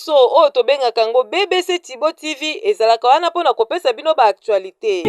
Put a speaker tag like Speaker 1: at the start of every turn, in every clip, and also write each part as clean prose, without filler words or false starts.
Speaker 1: nyonso oyo tobengaka yango BBC Tibo TV ezalaka wana mpona kopesa bino ba actualité.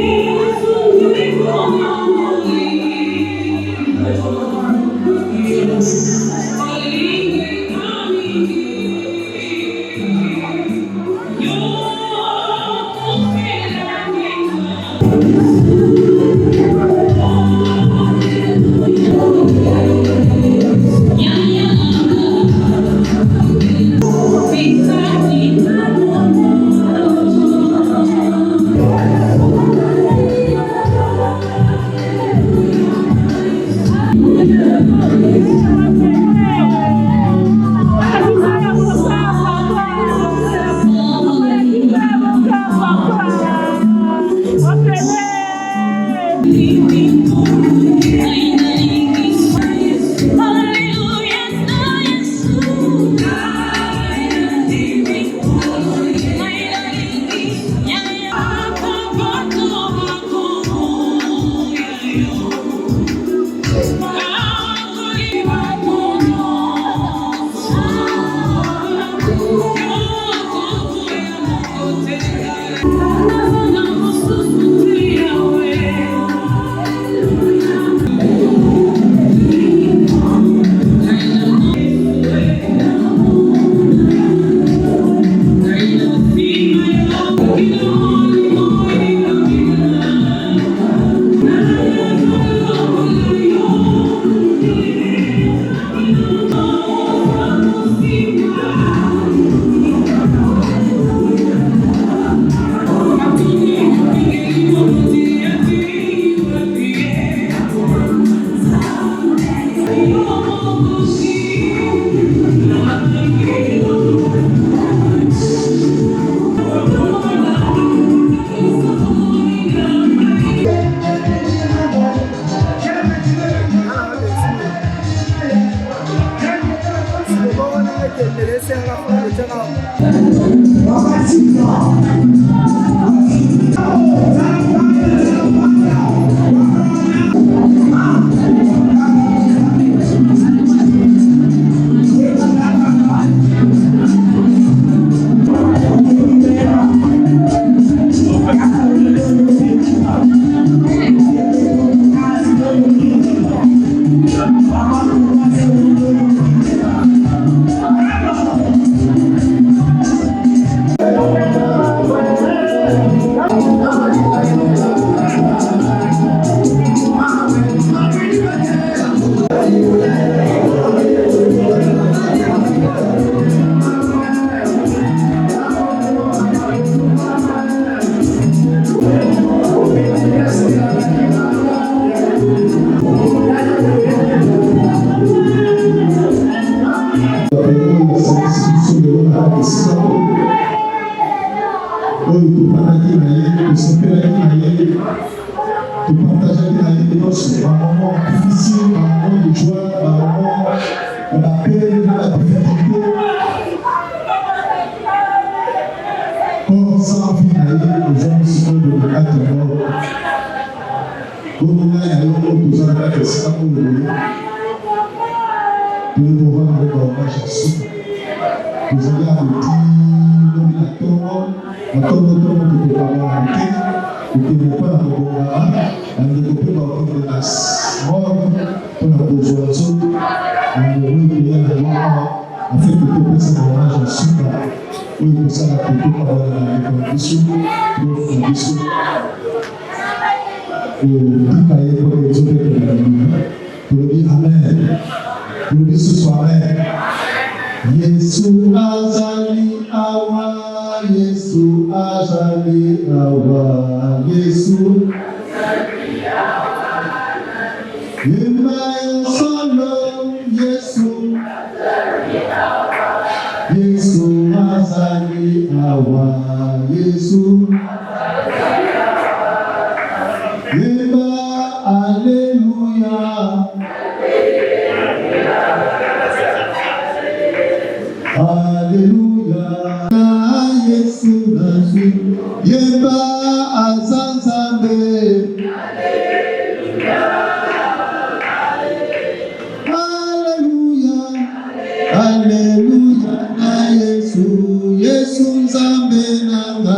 Speaker 2: Hallelujah, na Yesu Yesu nzambe nanga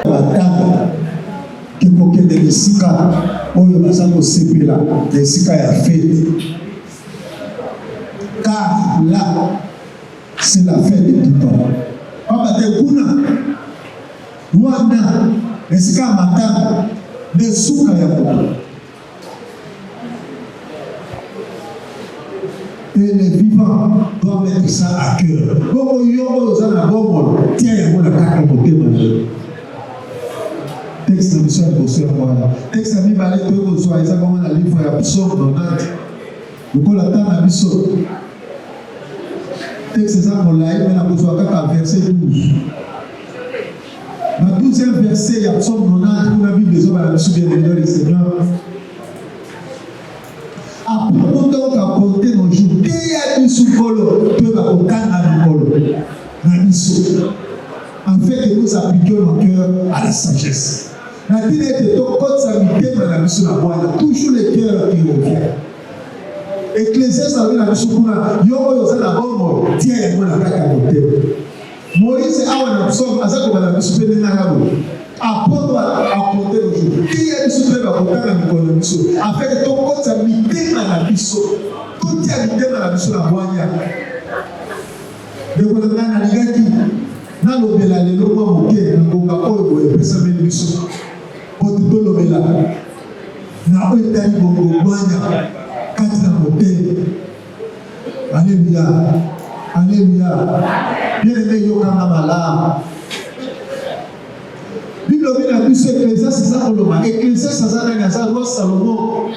Speaker 2: batanga kekokende esika oyo baza kosepela esika ya fête, car là c'est la fête de tout temps. Papa te kuna wana esika matanga de suka ya moto. Et les vivants doivent mettre ça à cœur. Comme yo za na bongo tiens yango na kaka motema. Texte de mission de Bosser voilà. Texte ami balé to ko so aiza comme na livre ya Psaume 90. Ko la tana biso. Texte ça mon live na ko so kaka verset 12. Dans 12e verset, il y a Psaume 90 pour la Bible des hommes à la mission bien le Seigneur. Apprenons donc à compter nos jours. Qui a mis sous colo peut va au canal du colo. En fait, que nous appliquions nos cœurs à la sagesse. La Bible est que quand ça me dit dans la mission à moi, il y a toujours les cœurs qui reviennent. Ecclésiaste a vu la mission pour la yo yo la bonne tiens il y a la caca côté. Moïse a un psaume à ça comme la mission de Nagabo. Apprendre à compter nos jours. Qui a dit que va compter dans le mission afin que ton compte ça me dit dans la mission. Tout est mis dans la mission à moi. De quoi na ligaki na lobela lelo kwa moke ngonga oyo epesa meli mission. Pote to lobela. Na oyo tali bongo mwanya kati na moke. Alléluia. Alléluia. Bien-aimé yokanga malamu. Bible dit la mission Ecclésiaste c'est ça qu'on l'a. Ecclésiaste ça na ça roi Salomon.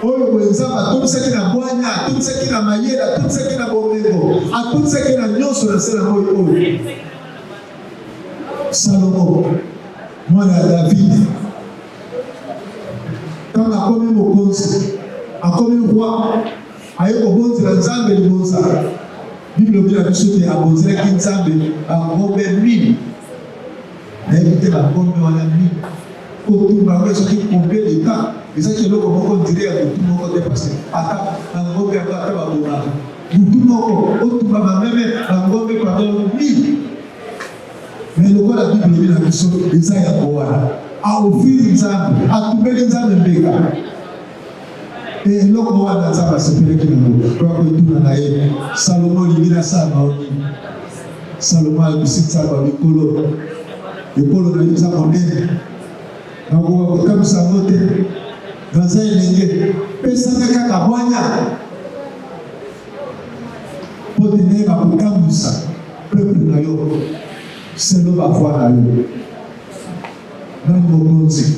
Speaker 2: Oyo kwenzaba tout ce qui na bwanya, tout ce qui na mayela, tout ce qui na bomengo, a tout ce qui na nyonso na sela moyo oyo. Salomon, mwana David. Quand a commis mokonzi, a commis roi, a eu obonzi la nzambe libonza. Bible dit la mission de abonzi la nzambe a ngombe mimi. Na éviter la ngombe wana mimi. Pour tout le monde qui complet l'état. Et ça qui est là, comme on dirait, tout le monde est dépassé. Attends, un gros père, attends, un gros père. Tout le monde, tout le monde, un gros père, pardon, oui. Mais le quoi la Bible dit la mission, et ça y a quoi? À offrir les âmes, à trouver les âmes de Béga. Et là, on va dans ça, parce que c'est qui nous voit. Quand tout le monde a Salomon, il vient à ça, Salomon a dit ça, le colo. Le colo, il a dit ça, on est. Donc, comme ça, on est. Dans un élève, personne n'a qu'à boire. Pour tenir à vous comme ça, peuple n'a eu, c'est l'eau à voir à eux. Dans mon conseil,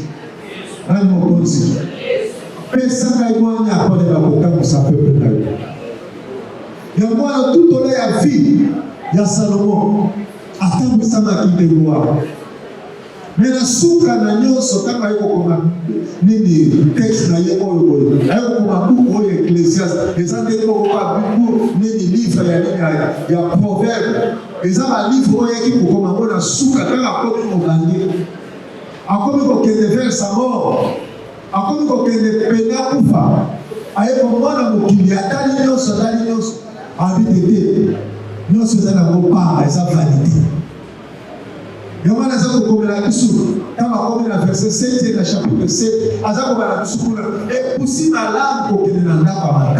Speaker 2: personne n'a eu à pour tenir à vous comme ça, peuple n'a eu. Il y a moi tout au long de la vie, il y a Salomon, attends que ça m'a quitté voir. Mais la souka na nyonso kama iko koma nini texte na yeko oyo ayo koma buku oyo Ecclésiaste ezande ko kwa buku nini livre ya nini ya proverbe ezaba livre oyo ki koma bona souka kama ko mobangi akomi ko kende vers sa mort akomi ko kende pena kufa ayo ko mona mokili atali nyonso abitete nyonso ezana ko pa eza validé. Et on a dit la Bissou, quand on a verset 7 et le chapitre 7, on a dit et aussi la langue pour que nous n'ayons pas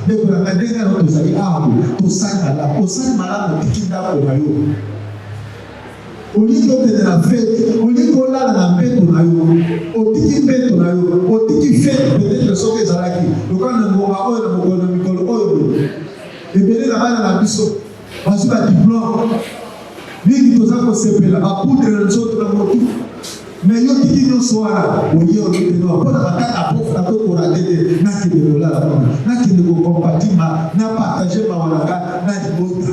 Speaker 2: de mais pour la dernière fois, nous avons dit pour ça, pour ça, nous avons dit qu'il y a un au lieu de la fête, au lieu de la fête, au tiki fête, au tiki fête, peut-être le sauver Zalaki, le quand on a dit et bien la Bissou, on a dit diplôme. Nini toza ko sepela apoudre na nzoto na motu mais yo tiki no soara oyo no pona bakata pofra ko kora dede na ki de kola na ki de ko compatima na partager ma wala na di bota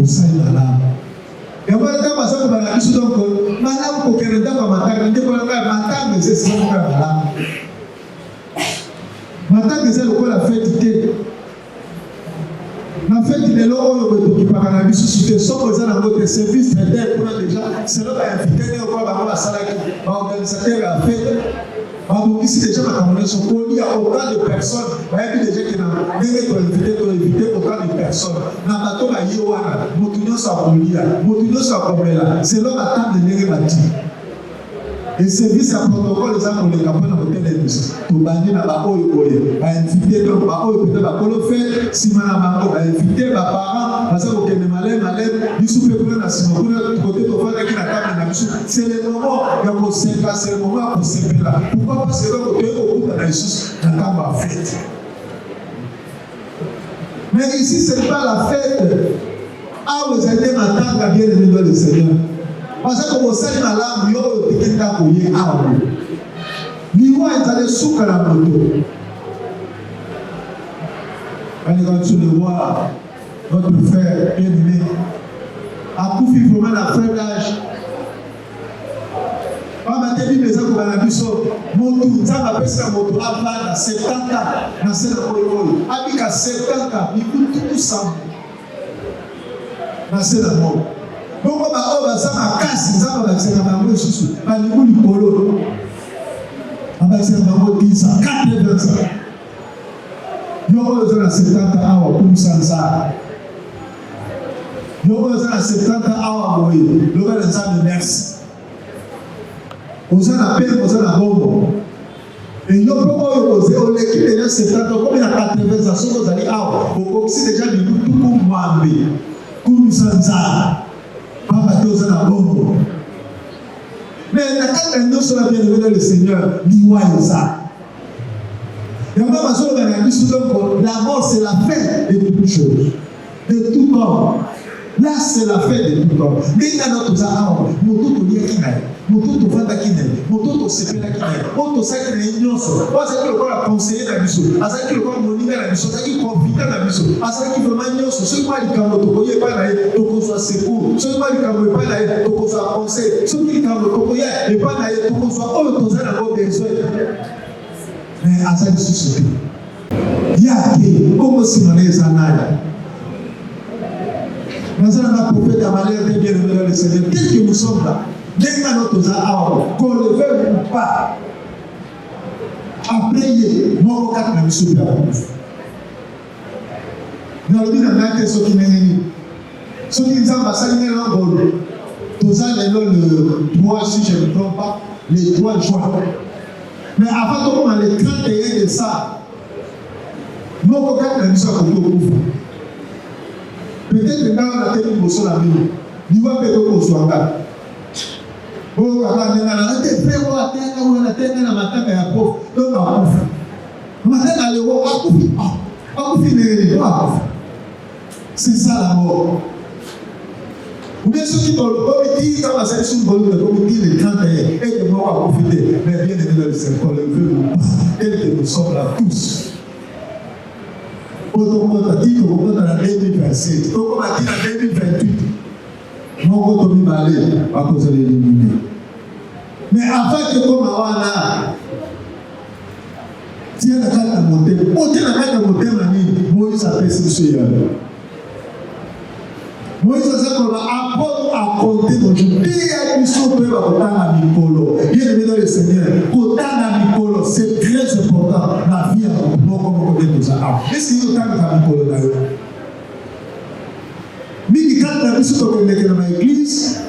Speaker 2: usai la ya wala kama sasa bana kisu donc mana ko kerenda kwa matanga ndiko la matanga c'est ça kwa la matanga c'est le quoi la fête. En fait, les lois qui parlent à la société sont dans notre service traiteur pour déjà. C'est là qu'on a invité les organisateur à faire Ici, déjà, ma camarade, il y a autant de personnes. Il y a déjà qui n'ont évité autant de personnes. Dans la bateau, il y a Motunio Sabolia, Motunio Sabomela. C'est là la table de Nérémati. Et service à protocole, les gens les capables de télévision. Tout banni na ba oyo boye. Ba invité donc ba oyo peut-être ba kolo fait, si mana ba invité ba parents, parce que okende malem, ils soupe pour na sima pour côté to faire qui na table na biso. C'est le moment ya ko senga, c'est le moment pour se faire là. Pourquoi parce que ko to ko na Jesus na table fête. Mais ici c'est pas la fête. Ah vous allez m'attendre bien le le Seigneur. Parce que vous savez malamu yo tekenda koye awo. Liwa ezale suka la moto. Quand tu le vois, votre frère bien-aimé a couffé vraiment la fin d'âge. Papa te dit les gens comme la biso, moto ça va passer moto à 70 ans na sena koyo. Abika 70 ans, il coûte tout ça. Na sena moto. Donc, on va faire ma casse, on va faire ma main sous on va faire ma polo. On va faire ma main 10 ans, 80 ans. Nous avons besoin de 70 ans pour nous ça. Nous avons besoin de 70 ans pour nous faire de merci. On a la peine, on a la bombe. Et nous pouvons poser, on l'équipe déjà 70 ans, comme il y a 80 ans, on a dit, on a déjà dit tout comme moi, comme nous sommes ça. Papa Dieu a la bombe. Mais quand nous sommes bien le Seigneur, ça. Et on va dire que la mort c'est la fin de toutes choses, de tout homme. Là c'est la fin de tout homme. Mais il y a notre arme, nous tout lié qui n'est, nous tout vendre qui n'est, nous tout se faire qui n'est, nous ça qui n'est ignorance. Moi c'est que le corps a conseillé la mission, à ça que le corps monique la mission, ça qui confie la mission, à ça qui veut manier ce qui va lui camber, tu connais pas là, tu qu'on soit secours, ce qui va lui camber pas là, tu qu'on soit conseil, ce qui camber tu connais et pas là, tu qu'on soit oh tu as d'abord besoin. Mais à ça de société, il y a qui comme si on est en nous sommes un prophète à malheur de bien le Seigneur. Qu'est-ce que nous sommes là? Dès que nous avons qu'on le veuille ou pas, après, mon cas n'a pas su la bouffe. Nous avons dit dans la tête ce qui n'est pas. Ce qui nous a passé dans le rôle. Tout ça, le 3, si je ne me trompe pas, le 3 juin. Mais avant qu'on ait le 31 de ça, mon cas n'a pas su la bouffe. Peut-être que dans la tête de Bosso la vie, il va peut-être qu'on soit là. Oh, quand on a été prêt, on a été dans la matin, mais à pauvre, donc on a pauvre. On a été dans le haut, on a fini, c'est ça la mort. Ou bien ceux qui ont le comité, quand on a cette symbole de comité, les 31, et que nous avons profité, mais bien évidemment, le Seigneur, le veut ou pas, et que nous sommes là tous. On a dit qu'on est en 2027, on a dit en 2028, on va tomber à cause de l'éliminer. Mais avant que comme on a, si on a fait un monté, on a monté, Moïse a fait ce que Moïse a apprendre à compter dans le jour. Et ils peut avoir un Nicolo. Bien aimé dans le Seigneur, autant à Nicolo, c'est très important. La vie a beaucoup comme on connaît nous a. Et si autant à Nicolo d'ailleurs. Mais quand la vie se trouve dans l'église,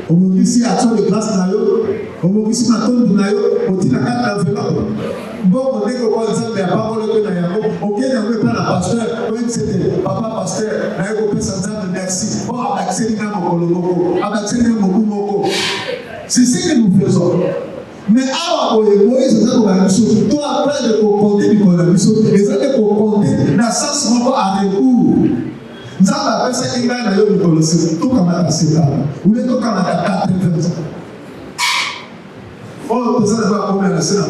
Speaker 2: on me dit si action de grâce d'ailleurs, on me dit si ma tombe d'ailleurs, on dit la carte d'enveloppe. Bon, on dit que quand on a parole que d'ailleurs, ok, on peut pas la pasteur, oui, c'était papa pasteur, d'ailleurs, on peut s'en dire merci. Bon, abaxer les gars, c'est ce que nous faisons. Mais avant, Moïse, c'est ça chose. Toi, après de compter du colonisation, et ça, de compter, dans le sens où on a recours. Nous avons appelé ça qu'il y a dans le colonisation, tout comme à 7 ans, ou les tout comme à 80 ans. Oh, ça va combien de sénat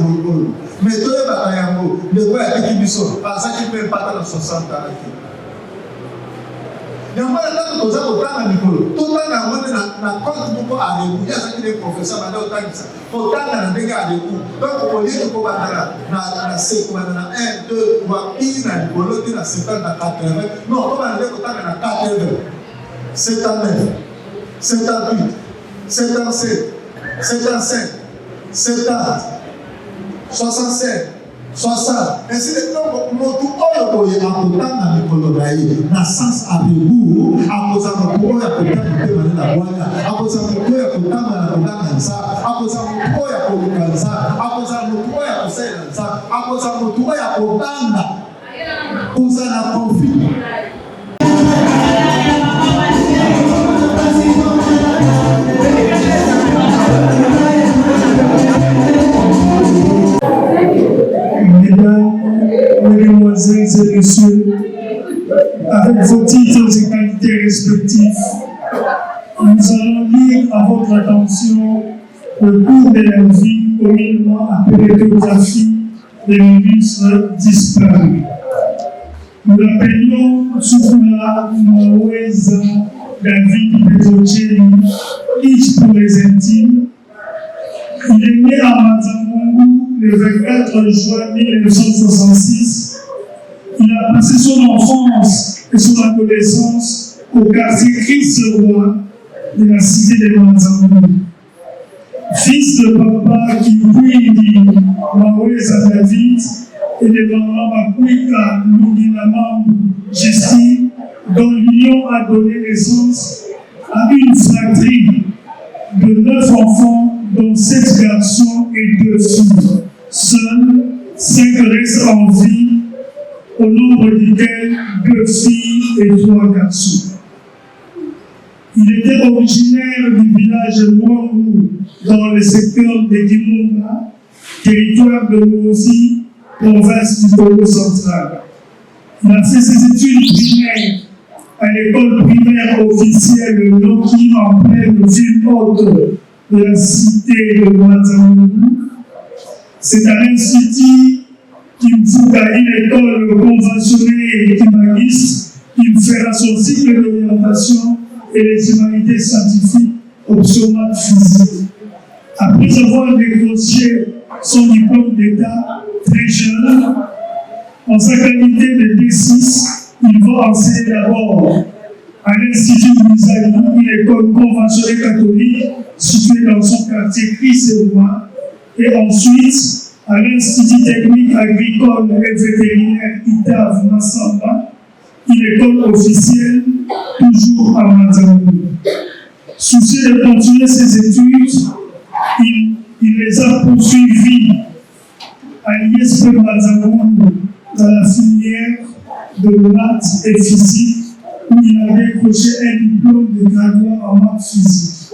Speaker 2: mais toi, le voix est qui sont parce qu'il ne peut pas dans 60 ans. Il y a un peu de temps à Nicole. Tout le temps, on a compte beaucoup à l'écoute. Il y a ce qui est professeur, on a autant que ça. Autant dans les dégâts à l'écoute. Donc, au lieu de pouvoir dans la séquence, on a 1, 2, 3, il y a Nicole, il y a 50, 80. Non, on va aller autant dans 80. 79, 78, 77. 75, 70, 67, 60. Ainsi de suite, motu oyo boye akotanga mikolo na ye na sens abebu akoza motu oyo akotanga motema na bwana akoza motu oyo akotanga na kotanga nsa akoza motu oyo akoluka nsa akoza motu oyo akosalela nsa akoza motu oyo akotanga koza na conflit.
Speaker 3: Mesdames et messieurs, avec vos titres et qualités respectifs, nous allons lire à votre attention le cours de la vie communément appelé biographie des ministres disparus. Nous l'appelions Tsoukoula Maweza David Petrocelli, riche pour les intimes. Il est né à Mazamou le 24 juin 1966. Il a passé son enfance et son adolescence au quartier Christ-Roi de la cité de Mazamou. Fils de papa Kikwidi Maweza David et de maman Makwika Lunginamambu Justine, dont l'union a donné naissance à une fratrie de 9 enfants, dont 7 garçons et 2 filles. Seuls 5 restent en vie, au nombre desquels 2 filles et 3 garçons. Il était originaire du village Mouangou, dans le secteur de Dimumba, territoire de Mozi, province du Congo central. Il a fait ses études primaires à l'école primaire officielle Noki en pleine ville haute de la cité de Mazamou. C'est à l'Institut Kimfuka, une école conventionnée et humaniste, qui fera son cycle d'orientation et les humanités scientifiques, option maths physique. Après avoir décroché son diplôme d'État très jeune, en sa qualité de D6, il va enseigner d'abord à l'Institut Mizali, une école conventionnelle catholique située dans son quartier Christ-Roi, et ensuite à l'Institut technique agricole et vétérinaire Itav Massamba, une école officielle toujours à Mazamou. Soucieux de continuer ses études, il les a poursuivis à l'ISP Mazamou dans la filière de maths et physique, où il a décroché un diplôme de graduat en maths physique.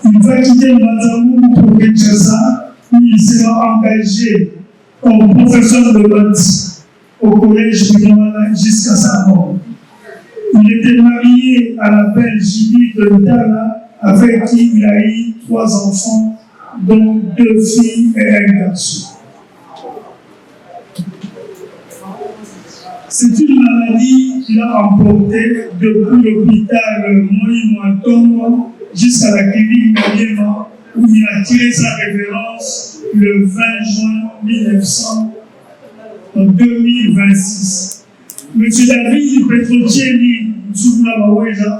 Speaker 3: Il va quitter Mazamou pour Kinshasa, où il sera engagé comme professeur de maths au collège de Douala jusqu'à sa mort. Il était marié à la belle Judith de Tala, avec qui il a eu 3 enfants, dont 2 filles et un garçon. C'est une maladie qu'il a emportée depuis l'hôpital Moïmoatongo jusqu'à la clinique Maniema, où il a tiré sa révérence le 20 juin 2026. M. David Petrocelli Tsoukoula Maweza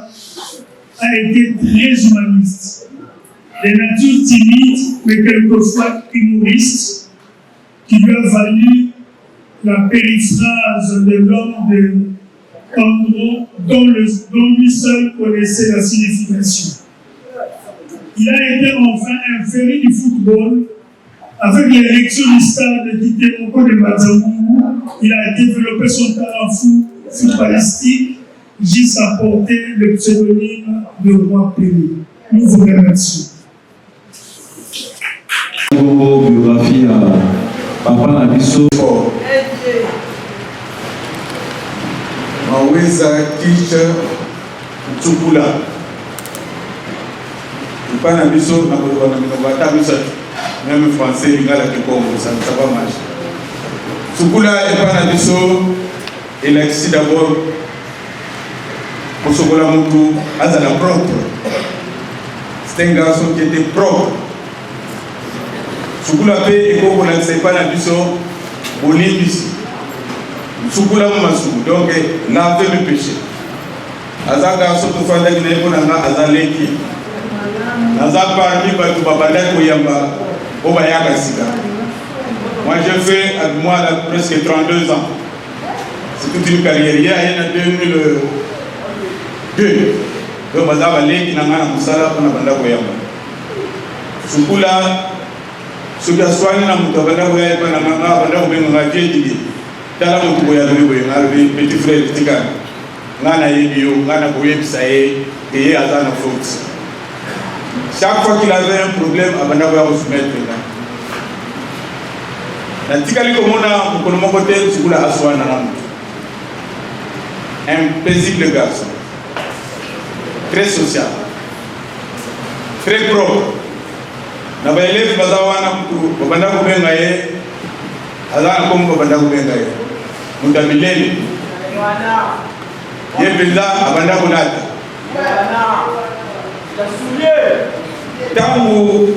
Speaker 3: a été très humaniste, de nature timide mais quelquefois humoriste, qui lui a valu la périphrase de l'homme de Candro, dont lui seul connaissait la signification. Il a été enfin un féru du football. Avec l'élection du stade d'Itemoko de Mazamou, il a développé son talent footballistique jusqu'à porter le pseudonyme de Roi Pelé. Nous vous remercions.
Speaker 4: Biographie à Papa Nabiso.
Speaker 5: Maweza teacher Tsoukoula. Papa Nabiso na kolobana bisa même français lingala kikongo ça ne va pas marcher. Tsoukoula et Papa Nabiso il a ici d'abord pour Sokola Moutou azala propre. C'est un garçon qui était propre. Tsoukoula pe ekoko na sepa na biso bolimbisi. Tsoukoula Massou, donc laver le péché. Aza garçon to fanda ki na yeko na azaleki. naza parmi bato babanda koyamba po bayaka sika. Moi j'ai fait avec moi là, presque 32 ans. C'est toute une carrière. Il y a en 2002. Donc baza baleki na ngana musala pona banda koyamba. Sukula soki aswani na mutu banda koyamba na ngana banda kobenga jeji. Tala mutu koyamba koyamba petit frère tika. Ngana yebiyo ngana koyebisa ye et azana faute. Chaque fois qu'il avait un problème, abanda koya soumettre là. Na tikali komona mukono moko te sukula aswana na mutu. Un paisible garçon, très social, très propre. Na ba élève bazawana mutu babanda kubenga ye azana comme babanda kubenga ye mutu milele ye benda abanda kunata tangu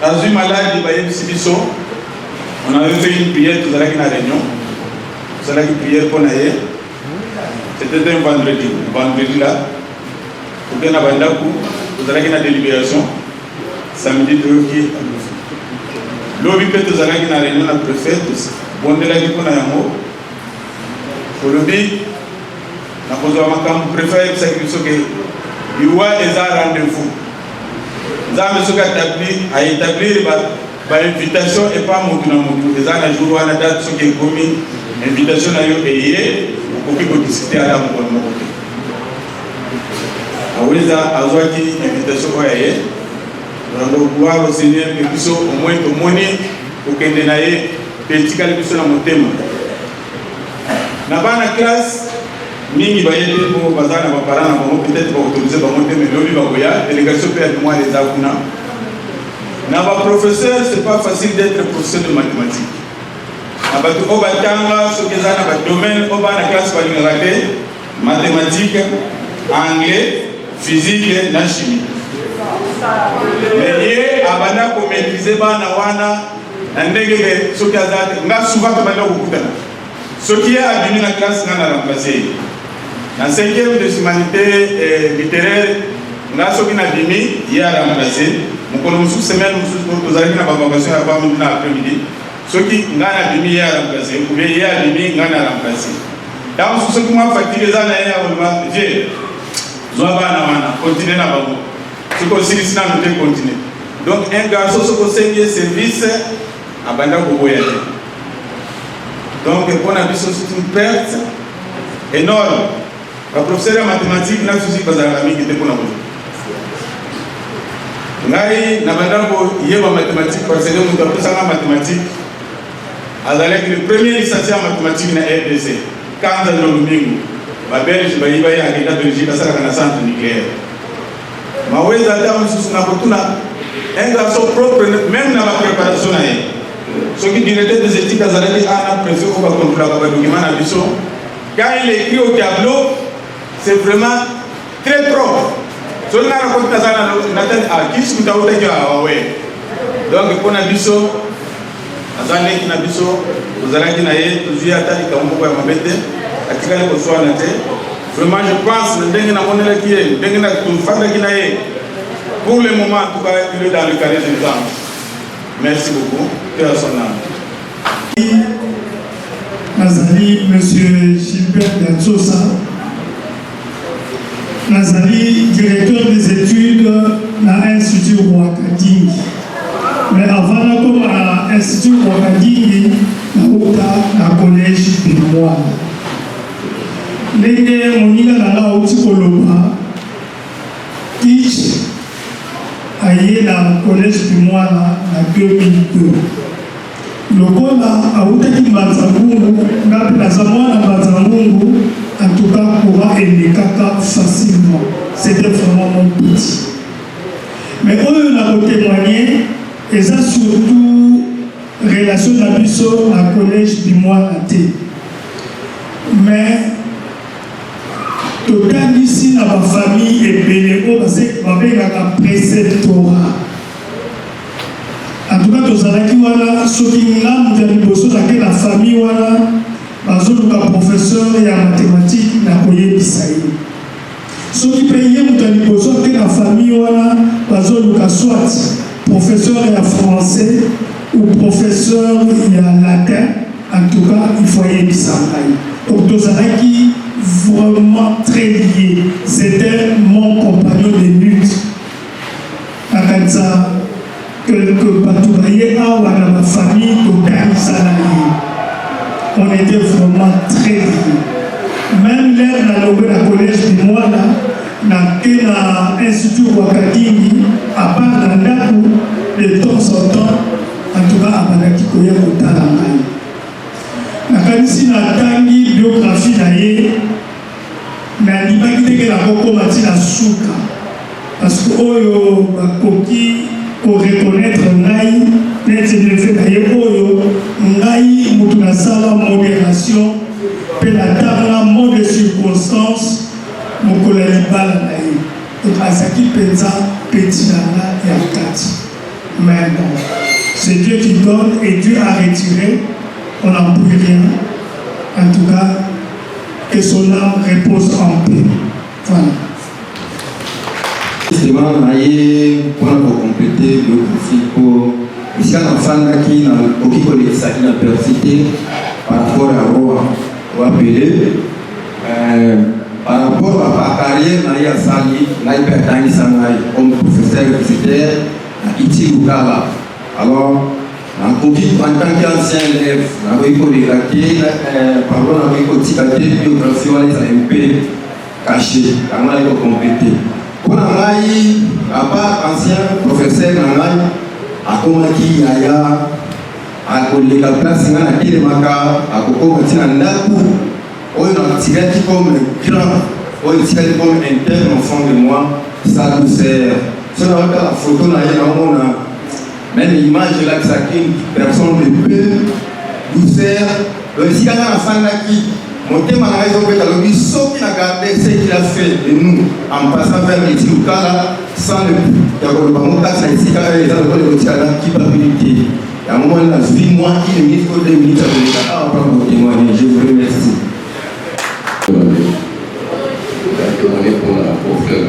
Speaker 5: azui maladi ba yebisi biso on avait fait une prière tout à l'heure na réunion tout à l'heure prière pour naye. C'était un vendredi là, pour bien avoir vous allez la délibération, samedi de qui l'objet que vous allez la réunion la préfète, bon de la vie qu'on a un mot, pour le but, la posé à ma camp préfère que il y a des rendez-vous. Nous avons à établir l'invitation et pas mon tour. Les ans à jour à la date ce qui est commis, invitation à y payer. Pour que discuter à la côté. Aweza azwaki invitation kwa yeye. Ndio kwa Seigneur que biso au moins to moni okende na ye petit kali biso na motema. Na bana classe mingi bayete ko bazana ba parana ba peut-être ba autoriser ba motema lobi ba koya délégation père de moi les akuna. Na ba professeur c'est pas facile d'être professeur de mathématiques. Abatu obatanga sokezana ba domaine obana classe ba l'ingate mathématiques, anglais, physique na chimie. Mais abana ko maîtriser bana wana ndenge sokezana nga souvent to bana kokutana. Soki abimi na classe na remplacer. Na 5e de humanité littéraire nga soki na bimi ya remplacer. Mukono musu semaine musu to zali na ba vacation ya ba na après-midi. Ce qui n'a pas de milliard à remplacer, ou bien il y a des milliards à remplacer. Donc, ce qui m'a fatigué, c'est que j'ai continué à faire. Ce qu'on s'est dit, c'est continuer. Donc, un garçon, ce qu'on s'est dit, service à Banda Boboyate. Donc, on a vu que c'est une perte énorme. Le professeur de mathématiques, la physique, parce que qui était pour nous. Ngai, na Banda Boboyate, mathématiques, parce que nous avons fait mathématiques. Azalaki le premier licencié en mathématiques na RDC. Quand dans le domingo, ma belge bayiba ya akenda Belgique asala kana centre nucléaire. Maweza damu sisi na kutuna un garçon propre même dans la préparation na yeye. Ce qui directeur des études azalaki ana préfet ko ba contrôler ba document na biso. Quand il écrit au tableau, c'est vraiment très propre. So na raconte azana na tête à qui se mutaota ya ouais. Donc pour na biso azali na biso uzalaki na ye tuzi atali kambo ya mabete atikali ko swana te. Vraiment je pense ndenge na monela ki ye ndenge na tufanda ki na ye pour le moment en tout cas il est dans le carré des gens. Merci beaucoup et à son âme.
Speaker 3: Nazali monsieur Gilbert Gatsosa, Nazali directeur des études à l'Institut Ouakadingi. Mais avant comme à l'Institut Ouakadingi, na collège Bimois. L'année monina na la outi koloba teach aye na collège Bimois na 2002. Lokola autaki Mbanzangungu ngapi na zamwana Mbanzangungu en tout cas pourra elekaka facilement. C'était vraiment mon petit. Mais on a témoigné et ça surtout relation na biso na collège Bimois na te. Mais total ici na ma famille et bénévole parce que ma mère a préceptorat. En tout cas, nous avons dit que la famille, le professeur et la mathématique, n'a pas eu de ça. Ce qui paye, nous avons dit que la famille, bazoluka soit professeur ya français ou professeur ya latin, en tout cas il faut yebisa ngai. Donc tozalaki vraiment très lié. C'était mon compagnon de lutte. Akanza quelque batoubaye awa na ma famille tokanisa na ye. On était vraiment très liés. Même l'air na lobe na collège de Mwana na ke na institut Wakadingi, à part na ndako de temps en temps, en tout cas abandaki koya kotala ngai. Nakanisi na tangi biographie na ye na libaki teke na kokoma ntina suka parce que oyo bakoki koreconnaître ngai neti nefe na ye oyo ngai mutu nasala modération mpe natanga mot de circonstance mokolo ya libala na ye. Donc azalaki mpenza peti na nga ya kati. Mais bon, c'est Dieu qui donne et Dieu a retiré. On n'en peut rien. En tout cas, que son âme repose en paix. Voilà.
Speaker 6: Justement, pour compléter le conflit, pour les enfants qui ont la perversité par rapport à Roi appelé, par rapport à la carrière, Maria Sali, l'hypertanie Sanaï, comme professeur universitaire à Iti-Lukala. Alors, en tant qu'ancien élève, on a eu une biographie, on les a un peu cachés, on a complété. Pour à part ancien professeur, on a commencé à coller la place, on a dit à commencer à Naku, on a tiré comme grand, on a tiré comme interne au fond de moi, ça nous sert. Si on a la photo, on a même l'image là que ça une personne de peu, douceur, si on a un enfant qui, mon thème à la raison que tu as sauf qu'il a gardé ce qu'il a fait de nous en passant vers les Tiloukala sans le culpabilité. Et à un moment de la vie, moi qui ne minute que 2 minutes à l'État, on va prendre témoigner. Je vous remercie.
Speaker 7: Témoigner pour la pauvre frère.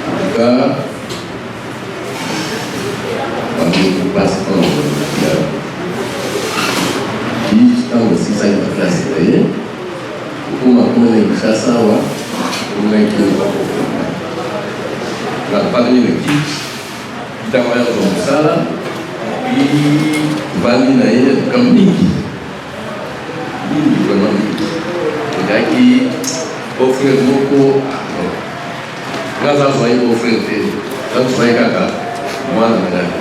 Speaker 7: En tout cas, on passe en tango sisa ina klasi na ye ukuma kuna ikishasa wa unaikio na pale ile kiti tango ya msala vali na ye kama mingi kwa mingi ndaki offre moko ngaza kwa hiyo offre te tangu kwa kaka mwana ndani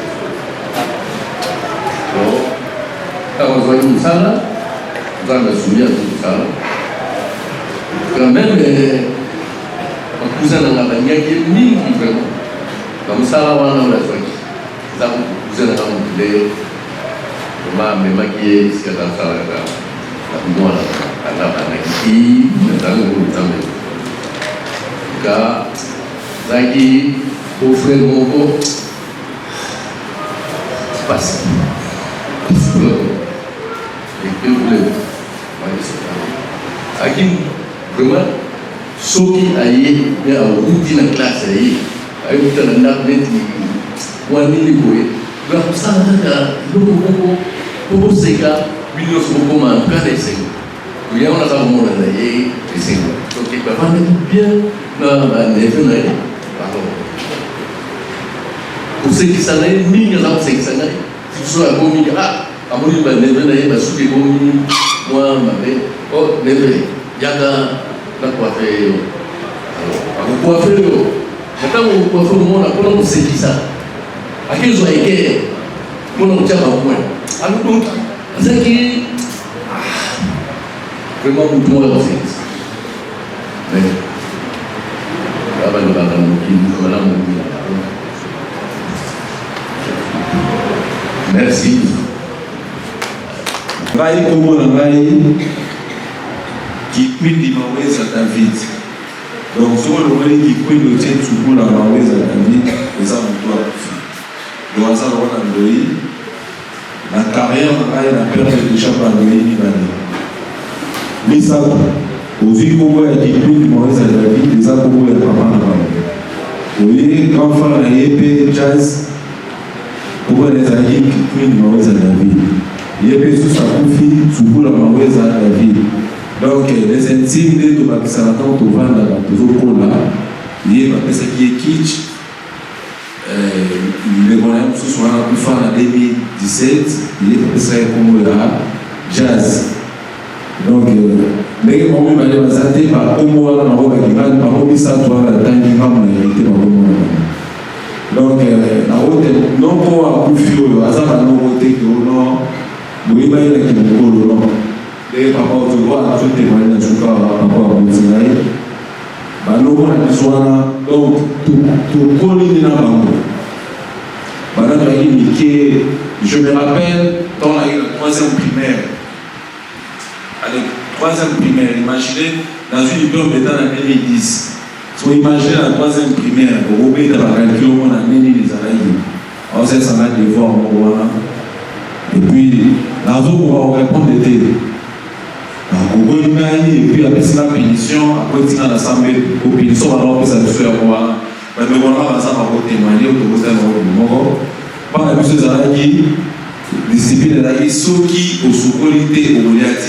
Speaker 7: quand on voit une salle, on va me souvenir de tout ça. Quand même, on cousin dans la bannière qui est mine, vraiment. Comme ça, on a la joie. Ça, on cousin dans la bannière. On m'a maquillé, c'est dans ça, la moi, la bannière qui, dans le temps. Car, ça qui, offre mon corps, c'est passé. Akin vraiment soki aye ya uti na classe aye uta na neti wanili boye ba kusanga ka loko seka video so koma kada seka uya ona sa mo na ye seka donc il va pas bien na neve na ye pardon pour ce qui s'en est mingi na ce qui s'en est si tu sois commis amoni ba neve na ye ba suki komi moi mabe oh neve yaga na coiffer alors coiffer nataka coiffer mona kuna kusekisa akizo eke mona uchaba kwa alors zaki vraiment beaucoup de choses mais là va nous parler de la merci.
Speaker 4: Ngai komona ngai kipindi maweza David. Donc soko lomali kipindi otie tsukola maweza David eza moto akufi. Donc aza wana ndoi na carrière ngai na perdre déjà bandoi ni bani. Misato Aussi, comment il y a des trucs qui m'ont à la vie, des accords il y a pas mal. Oui, quand on a épée, jazz, comment les amis qui prennent mauvaise à la vie. Épée sous sa confie, sous la mauvaise à la vie. Donc, les intimes de tout Pakistan, tout va dans la toujours là. Il y a ce qui est kitsch. Les bonhommes se sont en 2017, il est passé comme là, jazz. Donc, les moments où il va s'arrêter par comment on a par comment ça doit la taille du monde hérité par comment. Donc, la haute non pas à confio, à ça va nous voter que non, oui, mais il y a qui nous non. Les papas tu vois tout témoigner dans ce cas par rapport à Boutinaï. Bah nous on a besoin donc tout coller dans bango. Madame Bagui, je me rappelle dans la 3e primaire. Avec 3e primaire, imaginez dans une diplôme d'État en 2010. Si vous imaginez la 3e primaire, vous avez dans la calcul en année des années. On sait ça va devoir et puis la zone on va répondre d'été. Et puis après c'est la pétition, après c'est l'assemblée, la pétition alors que ça se fait à moi. Mais on va ça va témoigner au niveau de par la mission de discipline de la ceux qui au soukolité au Goliath.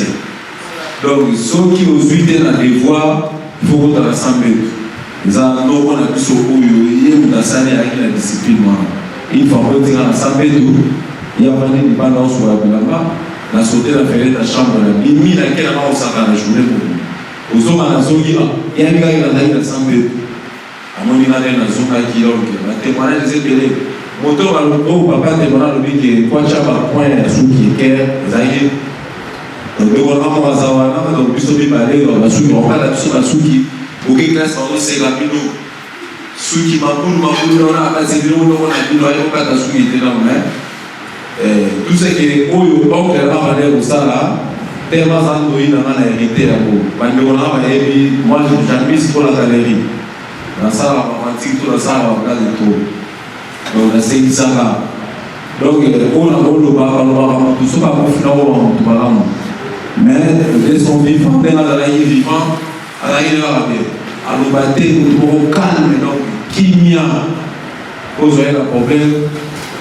Speaker 4: Donc ceux qui aux 8 ans à devoir, il faut voter l'assemblée. Nous avons on a pu se couiller ou d'assaner avec la discipline. Il faut voter l'assemblée tout. Il y a pas de dépendance sur la là-bas. La sauté la fenêtre de la chambre, il mis laquelle on s'en va la journée. Aux hommes à la zone, il y a un gars qui a l'assemblée. À mon niveau, il y a une zone qui a témoigné des épées. Moto va le papa témoigna le big quoi chaba point sous qui est zaïe. Donc on va voir ça va donc plus de parler on va sous on va la sous qui au qui classe on c'est rapide. Sous qui m'a on a pas c'est on a dit on a pas sous qui était là mais tout ce qui est au on va parler de ça là tellement ça nous il a hérité là pour parce que on a moi j'ai mis pour la galerie dans ça on va dire tout ça on va regarder tout. Donc, c'est ça là. Donc, on a le bar, tout ça va finalement, tout va mais ils sont vivants, dans la vie vivant, à la vie de la vie. À nous battre, nous calme, donc, qui a posé le problème,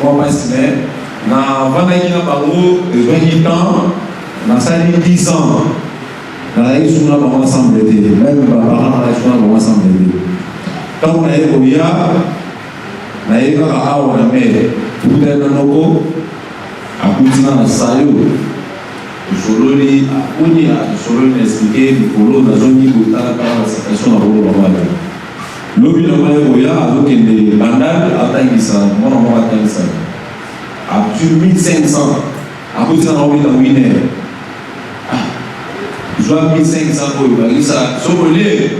Speaker 4: on va se mettre. Dans 20 ans, les 20 ans, dans 10 ans, dans la vie, on va ensemble, même par an, on va ensemble. Quand on est au Yah, na yeka ka awa na me puta na noko akutina na sayo usololi akuni usololi na expliquer mikolo na zoni kutala kama situation na bolo baba lobi na mai oya azokende bandal atangisa mwana atangisa a plus 1500 akutina na obita wine joa 1500 ko bagisa sokolé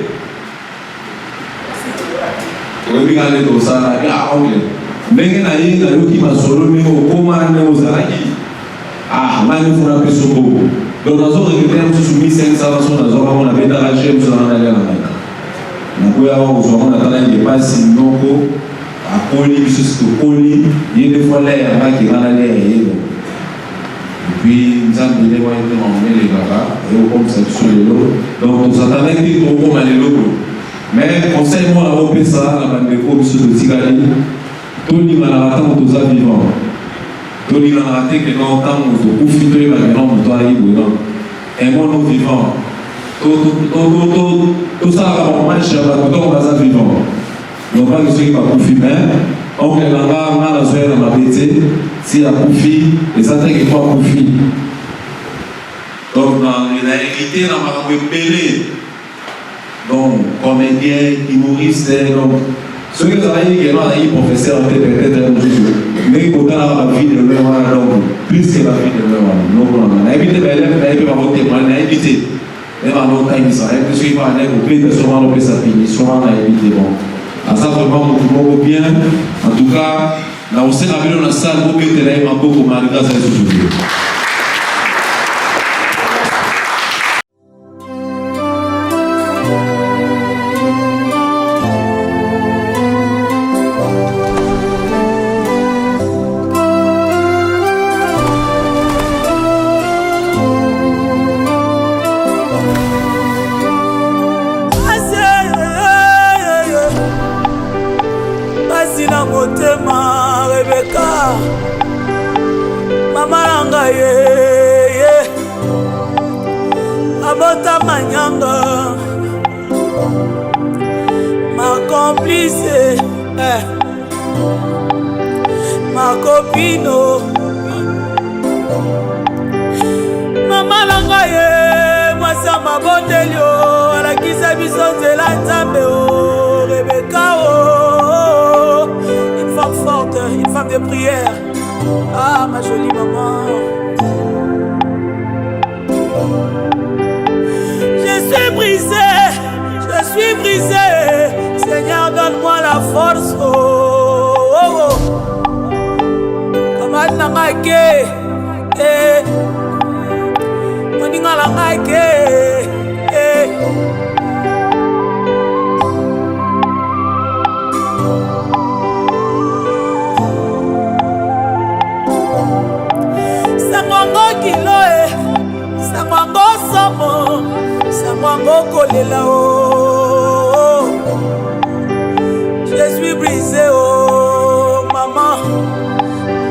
Speaker 4: we got to go sana ya onge ndenge na yeye na yoki masolo mingo koma na ozalaki mani funa peso boko donc nazo récupérer sur 1500 so nazo kama na beta la chez so na ndala na ko ya o so na tala ile pasi ndoko akoli biso sito koli yende fois là ba ki ngana le yebo puis nzambe le wa ite mo mele kaka et comme ça sur le lot donc ça t'avait dit au moment le logo. Mais conseil moi la opé ça la bande de sur le Tigali tout ni mala rata moto za vivant tout ni mala rata que non temps moto oufito et maintenant moto ayi bon et moi non vivant tout ça va marcher à tout on va ça vivant donc pas que ceux qui va confirmer on que là on a la soirée dans ma bête si la confie et ça t'est que pas confie donc il a hérité dans ma belé. Donc, comédien, humoriste, donc, ceux qui travaillent également à professeur, peut-être un jour, mais il faut la vie de leur donc, plus que la vie de leur non, on a évité, mais elle va voter, on a évité. Elle va voter, il s'en est, parce qu'il va aller au pays de son nom, sa finition, on a évité. Bon, à ça, vraiment, on bien. En tout cas, là, on s'est rappelé dans la salle, on peut être là, beaucoup, malgré ça, c'est
Speaker 8: Manyanga, ma complice, ma copine, Mama Langaye, moi ça m'a bondelio, la qui s'est mise de la Nzambe, Rebecca, une femme forte, une femme de prière. Ah, ma jolie maman. Je suis brisé, Seigneur, donne-moi la force. Oh, oh, oh. Comment n'angake, moninga langake, Sangwango kiloe, Sangwango somo, Sangwango kolela oh. Je suis brisé oh maman.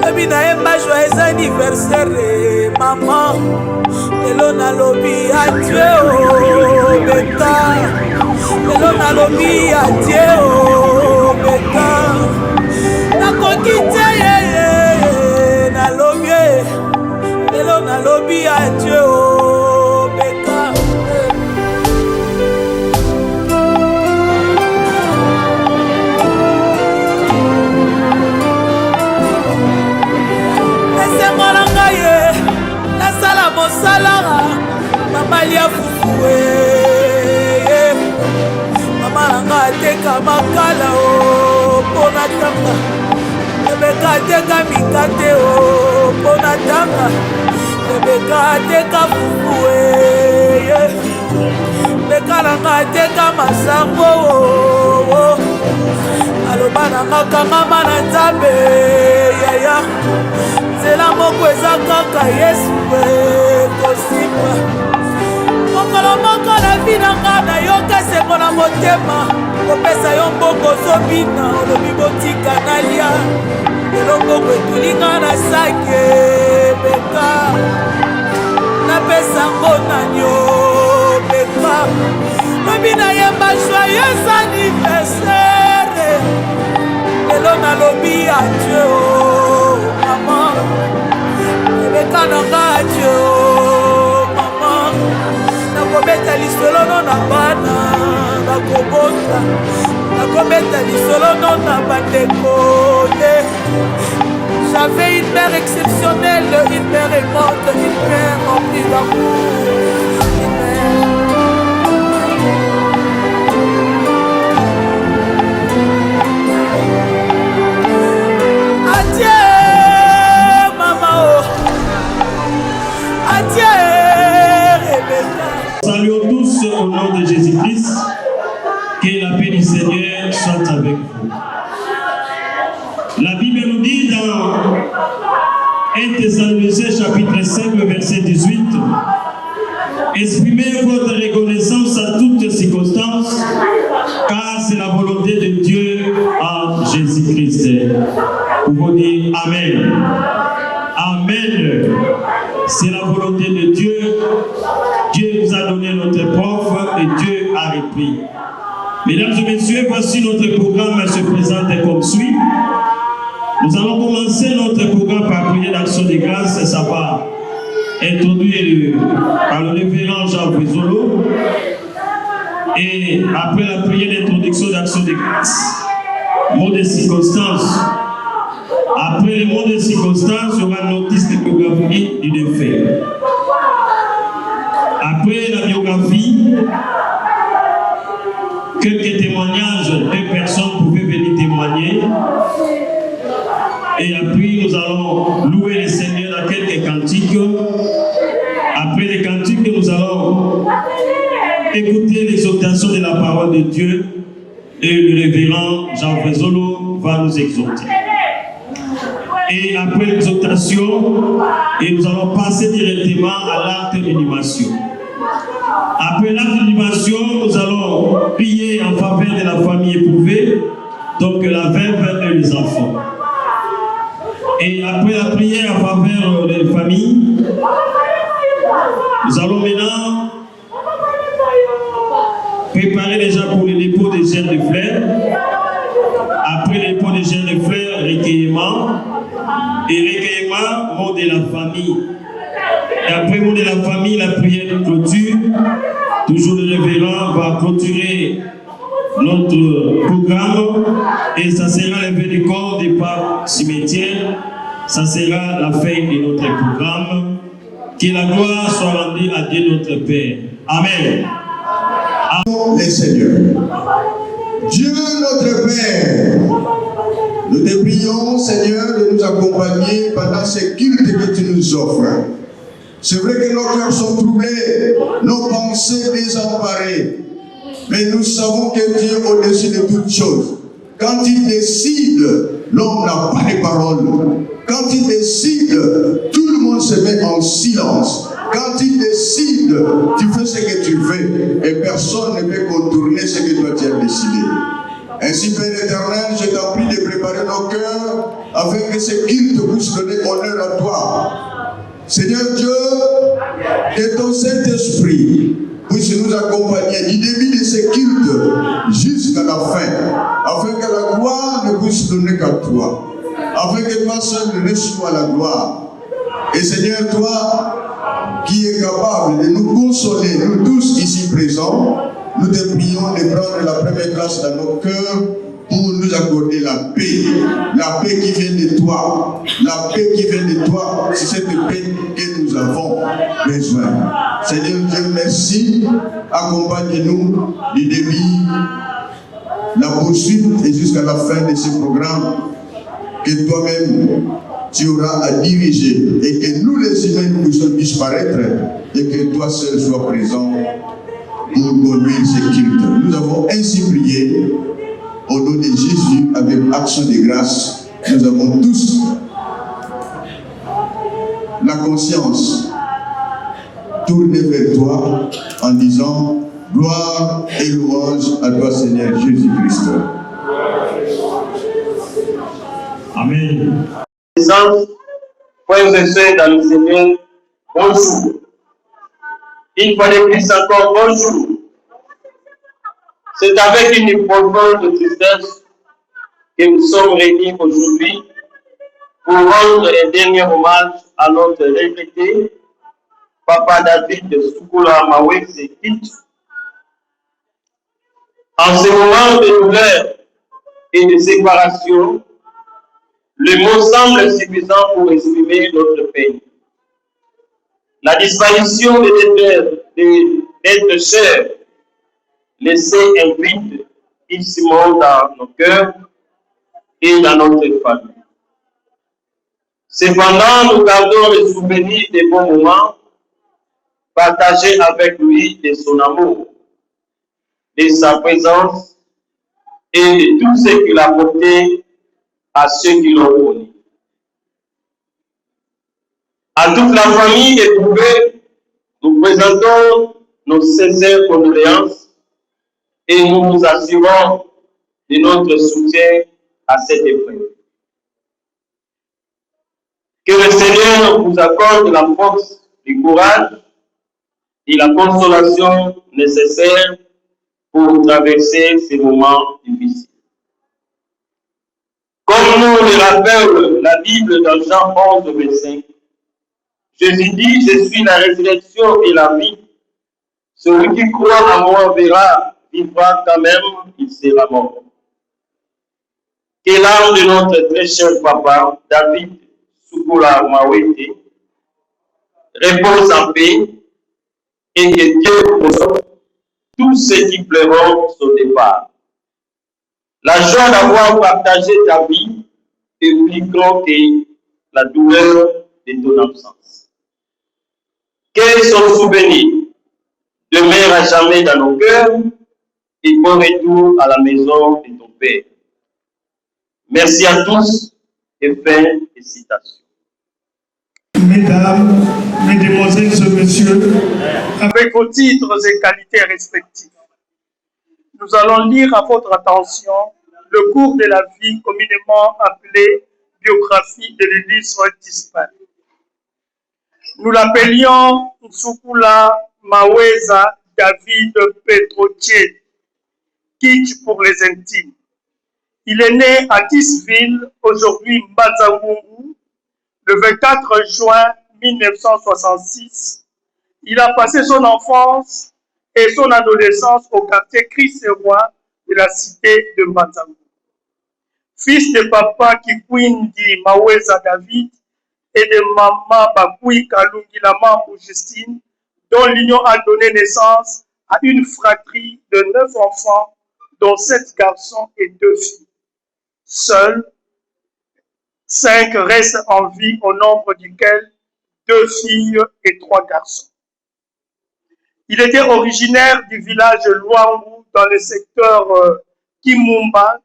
Speaker 8: Baby na yemba joyeux anniversaire maman. Lelo na lobi adieu oh beta. Lelo na lobi adieu oh beta. Nakokite ye na lobi. Lelo na lobi adieu oh beta. Laissez-moi l'engayer, la salle à mon salaire, maman lia foufoué. Maman langa teka makala oh pona tanga. Rebecca teka mikate oh pona tanga. Rebecca teka foufoué. Rebecca langa teka masango oh. Aloba nanga kangama na Nzambe yaya. Zela moko eza kaka Yesu kosimba. Mokolo moko na vi na nga nayoka esengo na motema. Kopesa yo mbongo ozobina olobi botika nalia. Lelo mbongo etuli nga na sake beka. Napesa ngo nani o beka. Lobi nayemba joyeux anniversaire. Lelo nalobi adieu oh maman. Rebecca nanga adieu oh maman. Nakobeta lisolo no na bana nakobota. Nakobeta lisolo no na bandeko ye. J'avais une mère exceptionnelle, une mère aimante, une mère remplie d'amour. Une mère. Adieu maman oh. Adieu Rebecca.
Speaker 3: Saluons tous au nom de Jésus-Christ. Que la paix du Seigneur soit avec vous. La Bible nous dit dans 1 Thessaloniciens chapitre 5 verset 18: exprimez votre reconnaissance à toutes circonstances, car c'est la volonté de Dieu en Jésus-Christ. Vous pouvez dire Amen. Amen. C'est la volonté de Dieu. Dieu nous a donné notre prof et Dieu a repris. Mesdames et messieurs, voici notre programme se présente comme suit. Nous allons commencer notre programme par prière d'action de grâce. Ça va introduire par le révérend Jean Brizolo. Et après la prière d'introduction d'action de grâce, mot de circonstance. Après le mot de circonstance, il y aura une notice de biographie du défunt. Après la biographie, quelques témoignages de personnes pouvaient venir témoigner. Et puis nous allons louer le Seigneur dans quelques cantiques. Après les cantiques, nous allons écouter l'exhortation de la parole de Dieu. Et le révérend Jean Brizolo va nous exhorter. Et après l'exhortation, nous allons passer directement à l'acte d'animation. Après l'acte d'animation, nous allons prier en faveur de la famille éprouvée, donc la veuve et les enfants. Et après la prière en faveur des familles, nous allons maintenant de la famille. Et après le mot de la famille, la prière de clôture. Toujours le révérend va clôturer notre programme et ça sera le vœu du corps du pape cimetière. Ça sera la fin de notre programme. Que la gloire soit rendue à Dieu notre Père. Amen.
Speaker 6: Les seigneurs. Dieu notre Père, nous te prions, Seigneur, de nous accompagner pendant ces cultes que tu nous offres. C'est vrai que nos cœurs sont troublés, nos pensées désemparées, mais nous savons que Dieu est au-dessus de toutes choses. Quand il décide, l'homme n'a pas de parole. Quand il décide, tout le monde se met en silence. Quand il décide, tu fais ce que tu veux et personne ne peut contourner ce que toi tu as décidé. Ainsi, Père éternel, je t'en prie de préparer nos cœurs afin que ce culte puisse donner honneur à toi. Seigneur Dieu, que ton Saint-Esprit puisse nous accompagner du début de ce culte jusqu'à la fin, afin que la gloire ne puisse donner qu'à toi, afin que toi seul reçois la gloire. Et Seigneur, toi qui es capable de nous consoler, nous tous ici présents, nous te prions de prendre la première place dans nos cœurs pour nous accorder la paix qui vient de toi, la paix qui vient de toi, c'est cette paix que nous avons besoin. Seigneur Dieu, merci, accompagne-nous du début, la poursuite et jusqu'à la fin de ce programme que toi-même tu auras à diriger et que nous les humains nous puissions disparaître et que toi seul sois présent pour conduire ce culte. Nous avons ainsi prié au nom de Jésus avec action de grâce. Nous avons tous la conscience tournée vers toi en disant gloire et louange à toi Seigneur Jésus-Christ.
Speaker 3: Amen.
Speaker 9: Frères et sœurs dans le Seigneur, bonjour. Une fois de plus encore, bonjour. C'est avec une profonde tristesse que nous sommes réunis aujourd'hui pour rendre un dernier hommage à notre regretté Papa David de Soukoula Mawese Kitch. En ce moment de douleur et de séparation, le mot semble suffisant pour exprimer notre peine. La disparition des êtres chers laissait un vide ici-monde dans nos cœurs et dans notre famille. Cependant, nous gardons le souvenir des bons moments partagés avec lui, de son amour, de sa présence et de tout ce qu'il a apporté à ceux qui l'ont connu. À toute la famille éprouvée, nous présentons nos sincères condoléances et nous nous assurons de notre soutien à cette épreuve. Que le Seigneur vous accorde la force, le courage et la consolation nécessaires pour traverser ces moments difficiles. Comme nous le rappelle la Bible dans Jean 11, 25, Jésus dit, je suis la résurrection et la vie. Celui qui croit en moi vivra quand même, il sera mort. Que l'âme de notre très cher papa, David Soukoula Mawese, repose en paix et que Dieu console tous ceux qui pleurent son départ. La joie d'avoir partagé ta vie est plus grande que la douleur de ton absence. Que son souvenir demeure à jamais dans nos cœurs et bon retour à la maison de ton Père. Merci à tous et fin de citation.
Speaker 3: Mesdames, Mesdemoiselles et Messieurs,
Speaker 10: avec vos titres et qualités respectifs, nous allons lire à votre attention le cours de la vie communément appelé biographie de l'illustre disparu. Nous l'appelions Soukoula Mawese David Petrotier, Kitch pour les intimes. Il est né à Tisville, aujourd'hui Mbazangungu, Le 24 juin 1966, il a passé son enfance et son adolescence au quartier Christ-Roi de la cité de Mbanzangu. Fils de papa Kikwindi Maweza David et de maman Bakui Kalungi Lama Justine, dont l'union a donné naissance à une fratrie de 9 enfants, dont 7 garçons et 2 filles. Seuls 5 restent en vie, au nombre duquel 2 filles et 3 garçons. Il était originaire du village Luangu dans le secteur Kimumba,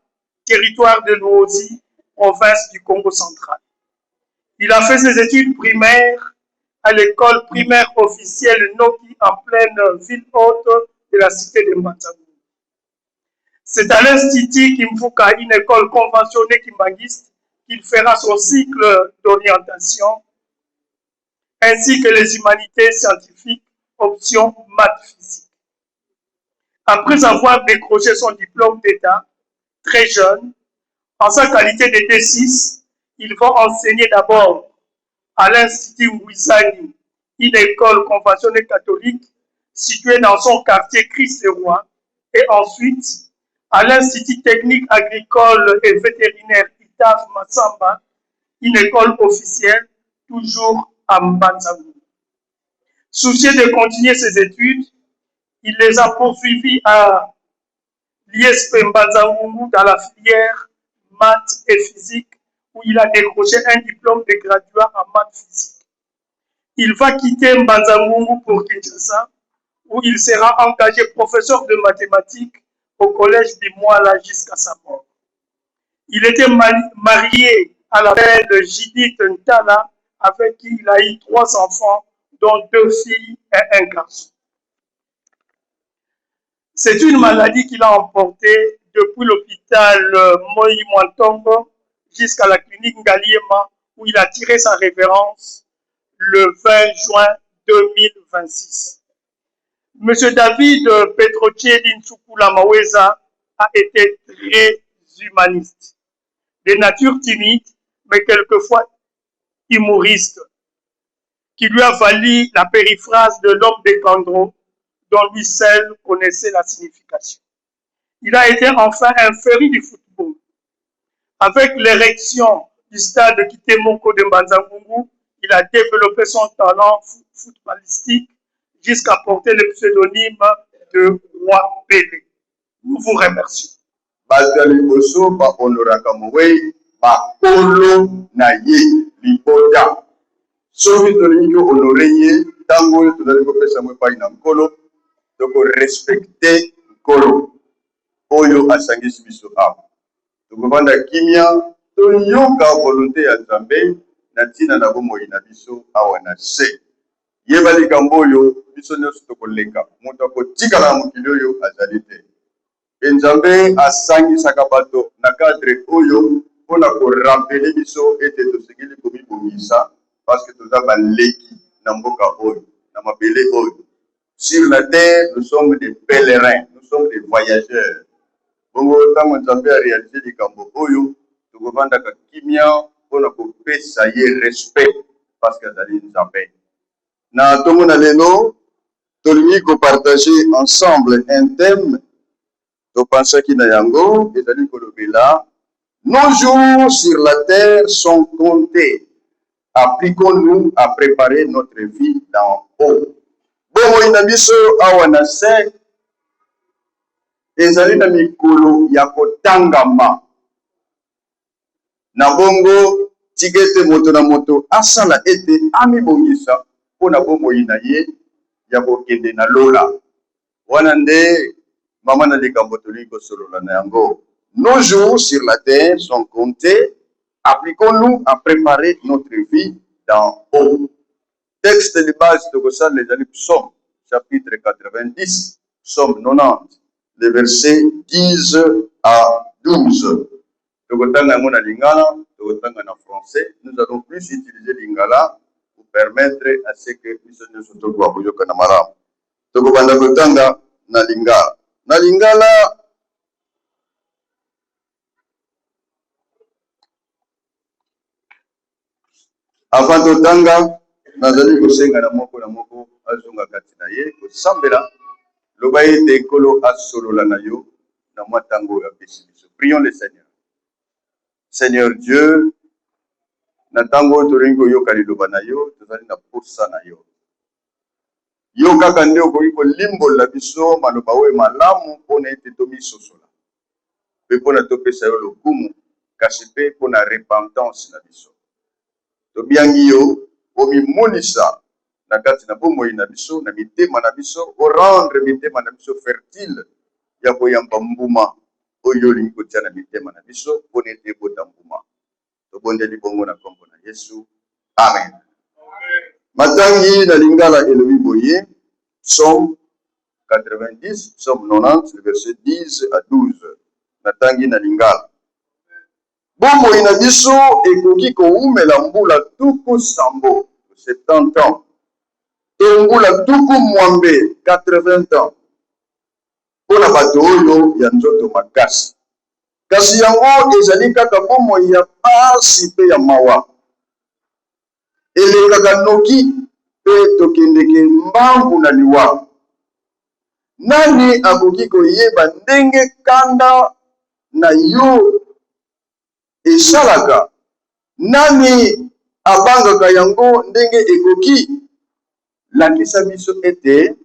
Speaker 10: territoire de Luozi, province du Congo central. Il a fait ses études primaires à l'école primaire officielle Noki en pleine ville haute de la cité de Mbanzangu. C'est à l'Institut Kimfuka, une école conventionnée kimbangiste, qu'il fera son cycle d'orientation, ainsi que les humanités scientifiques, option maths physique. Après avoir décroché son diplôme d'État, très jeune, en sa qualité de D6, il va enseigner d'abord à l'Institut Wizani, une école conventionnée catholique située dans son quartier Christ-Roi, et ensuite à l'Institut technique agricole et vétérinaire Itaf Massamba, une école officielle toujours à Mbanzangu. Soucieux de continuer ses études, il les a poursuivis à l'ISP Mbanzangu dans la filière maths et physique, où il a décroché un diplôme de graduat en maths physique. Il va quitter Mbanzangu pour Kinshasa, où il sera engagé professeur de mathématiques au collège du Mwala jusqu'à sa mort. Il était marié à la belle Judith Ntala, avec qui il a eu 3 enfants, dont 2 filles et 1 garçon. C'est une maladie qu'il a emportée depuis l'hôpital Moi Mwantongo jusqu'à la clinique Ngaliema, où il a tiré sa révérence le 20 juin 2026. Monsieur David Petrotieli Ntsukula Maweza a été très humaniste, de nature timide, mais quelquefois humoriste, qui lui a valu la périphrase de l'homme de Kandro, dont lui seul connaissait la signification. Il a été enfin un féru du football. Avec l'érection du stade Kitemoko de Mbanzangu, il a développé son talent footballistique jusqu'à porter le pseudonyme de Roi Pelé. Nous vous remercions.
Speaker 11: Bazali Boso ba honoraka mwe ba kolo na ye lipoda. Soki tolingi honore ye tango tozali kopesa mwe pai na nkolo toko respecte nkolo oyo asangisi biso awa. Tokovanda kimia toyoka volonté ya Nzambe na ntina na bomoi na biso awa na se. Yeba likambo oyo biso nyonso tokoleka moto akotikala na mokili oyo azali te. Nzambe asangisaka bato na cadre oyo mpona korampele biso ete tosengeli komibongisa parce que toza baleki na mboka oyo na mabele oyo. Sur la terre, nous sommes des pèlerins, nous sommes des voyageurs. Bongo tango Nzambe a réalisé likambo oyo tokovandaka kimia mpona kopesa ye respect parce que azali Nzambe. Na tongo na lelo tolingi kopartager ensemble un thème topensaki na yango ezali kolobela nos jours sur la terre sont comptés. Appliquons-nous à préparer notre vie d'en haut. Bomoi na biso awa na se ezali na mikolo ya kotangama na bongo tika ete moto na moto asala ete amibongisa mpona bomoi na ye ya kokende na lola wana nde mama na likambo tolingi kosolola na yango. Nos jours sur la terre sont comptés. Appliquons-nous à préparer notre vie d'en haut. Texte de base de Gossal les années Psaume, chapitre 90, Psaume 90, les versets 10 à 12. Tokotanga mona lingala, tokotanga na français. Nous allons plus utiliser lingala pour permettre à ce que nous soyons tokwa boyoka na malamu. Tokobanda kotanga na lingala. Na lingala Avant totanga nazali kosenga na moko azonga kati na ye kosambela loba ete ekolo asolola na yo na mwa ntango ya pesi biso. Prions le Seigneur. Seigneur Dieu, na ntango oyo tolingi koyoka liloba na yo tozali na posa na yo. Yo kaka nde okoki kolimbola biso maloba oyo malamu mpona ete tomisosola mpe mpona topesa yo lokumu kasi mpe mpona repentance na biso. Tobiangi yo omimonisa na kati na bomoi na biso na mitema na biso orendre mitema na biso fertile ya koyamba mbuma oyo olingi kotia na mitema na biso mpona ete ebota mbuma. Tobondeli bongo na kombo na Yesu. Amen. Matangi na lingala elobi boye Psaume 90, Psaume 90, le verset 10 à 12. Matangi na lingala. Bomoi na biso ekoki koumela mbula tuku sambo 70 ans. Et mbula tuku mwambe 80 ans. Pona bato oyo ya nzoto makasi. Kasi yango ezali kaka bomoi ya pasi pe ya mawa. Elekaka noki pe tokendeke mbambu na liwa. Nani akoki koyeba ndenge kanda na yo esalaka? Nani abangaka yango ndenge ekoki? Lakisa biso ete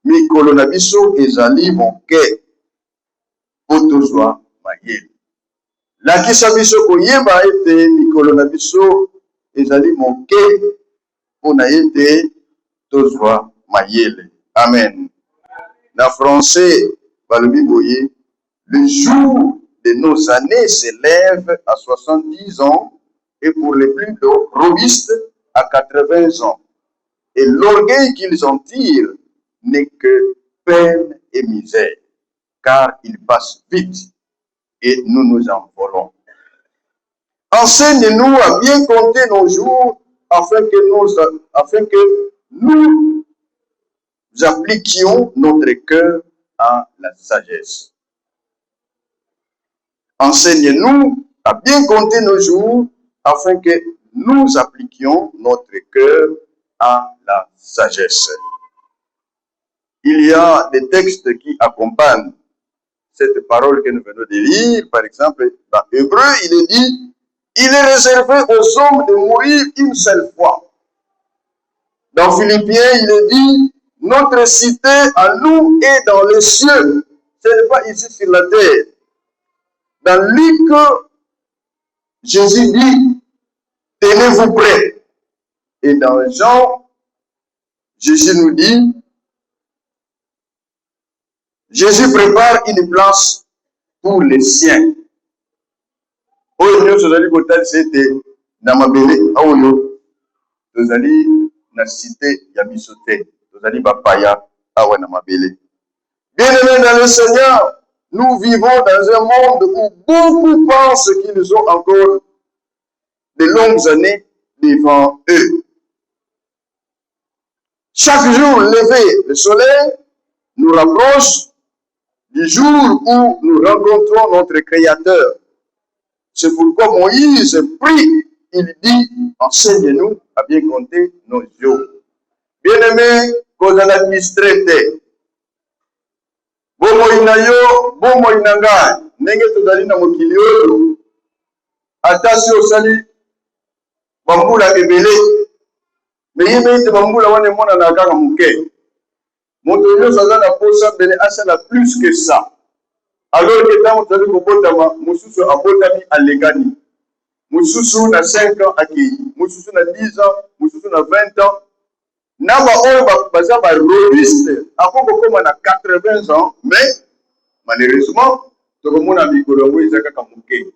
Speaker 11: mikolo na biso ezali moke po tozwa mayele. Lakisa biso koyeba ete mikolo na biso ezali moke mpona ete tozwa mayele. Amen. Na français balobi boye, le jour de nos années s'élève à 70 ans et pour les plus robustes à 80 ans. Et l'orgueil qu'ils en tirent n'est que peine et misère, car ils passent vite et nous nous envolons. Enseigne-nous à bien compter nos jours afin que nous appliquions notre cœur à la sagesse. Enseigne-nous à bien compter nos jours afin que nous appliquions notre cœur à la sagesse. Il y a des textes qui accompagnent cette parole que nous venons de lire. Par exemple, dans Hébreu, il est dit, il est réservé aux hommes de mourir une seule fois. Dans Philippiens, il est dit, notre cité à nous est dans les cieux. Ce n'est pas ici sur la terre. Dans Luc, Jésus dit, tenez-vous prêts. Et dans Jean, Jésus nous dit, Jésus prépare une place pour les siens. Oyo nyonso tozali kotali sete na mabele aoyo tozali na cité ya biso te, tozali bapaya awa na mabele. Bien-aimés dans le Seigneur, nous vivons dans un monde où beaucoup pensent qu'ils ont encore de longues années devant eux. Chaque jour levé, le soleil nous rapproche du jour où nous rencontrons notre Créateur. C'est pourquoi Moïse prie, il dit, enseigne-nous à bien compter nos jours. Bien-aimés, qu'on a administré, bomoi na yo, bomoi na ngai, ndenge tozali na mokili oyo, ata si osali bambula ebele, me yebe ete bambula wana emonana kaka moke. Moto nyonso aza na posa mbele asala plus que ça. Alors que ntango tozali kobotama mosusu abotami alekani, mosusu na 5 ans akei, mosusu na 10 ans, mosusu na 20 ans. Na baoyo baza barobuste akokokoma na 80 ans, mais malheureusement tokomona mikolo yango eza kaka moke.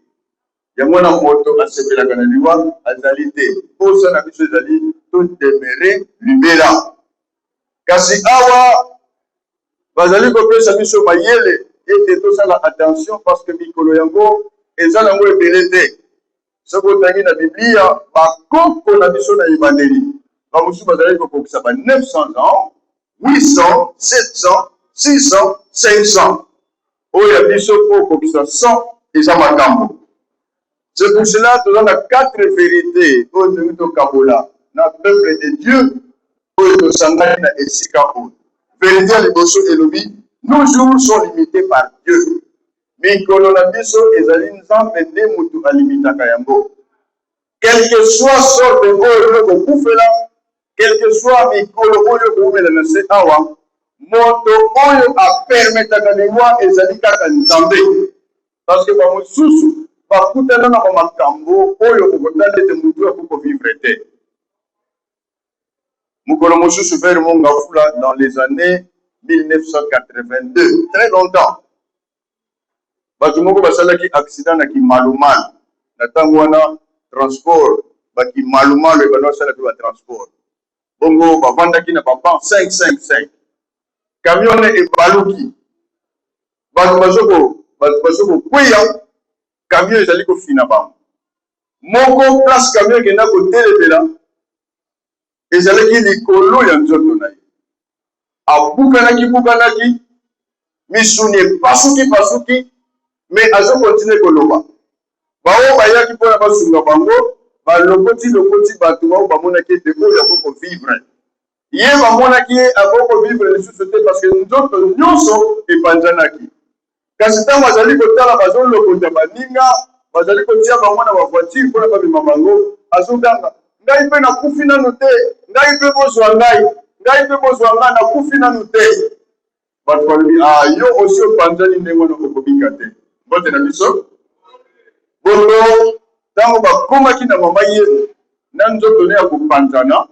Speaker 11: Yango na moto asepelaka na liwa azali te. Posa na biso ezali todemere libela. Kasi awa bazali kopesa biso mayele ete tosala attention parce que mikolo yango eza nango ebele te. Soki otangi na Biblia bakoko na biso na ebandeli bamosusu bazali kokokisa ba 900 ans, 800, 700, 600, 500. Oyo ya biso kokokisa 100 eza makambo. C'est pour cela que nous avons 4 vérités au de Kabola, dans le peuple de Dieu, au Sangari na Esika. Vérité à l'émotion et l'obi, nos jours sont limités par Dieu. Mais colonabiso et Zalinzan vendent Moutou à limita Kayambo. Quel que soit sort de Oyo au Koufela, quel que soit Mikolo Oyo Koumela Nase Awa, Moto Oyo a permis à Kanewa et Zalika Kanzambe. Parce que par mon sous, par Koutana na Makambo, Oyo Kokotale de Moutou pour vivre. Mukolo Moussou vers Mongafula dans les années 1982, très longtemps. Batumoko basalaki accident na ki malumal na tango wana transport ba ki malumal e bano sala ba transport bongo bavandaki na papa 555 camion e baluki bazoko kweya camion ezali ko fina ba moko place camion ke na ko telepela ezalaki likolo ya nzoto na ye abukanaki misuni pasuki mais azo continue koloba bao bayaki mpona basunga bango balokoti bato bao bamonaki ete oyo akoko vivre ye bamonaki ye akoko vivre lisusu te parce que nzoto nyonso epanzanaki kasi ntango azali kotala bazolokota baninga bazali kotia bango na bavoitire mpona babima bango azoganga ngai mpe nakufi nanu te ngai mpe bozwa ngai nakufi nanu te bato balobi yo osi opanzani ndenge wana okobika te bote na biso bongo ntango bakomaki na mama ye na nzoto ne ya kopanzana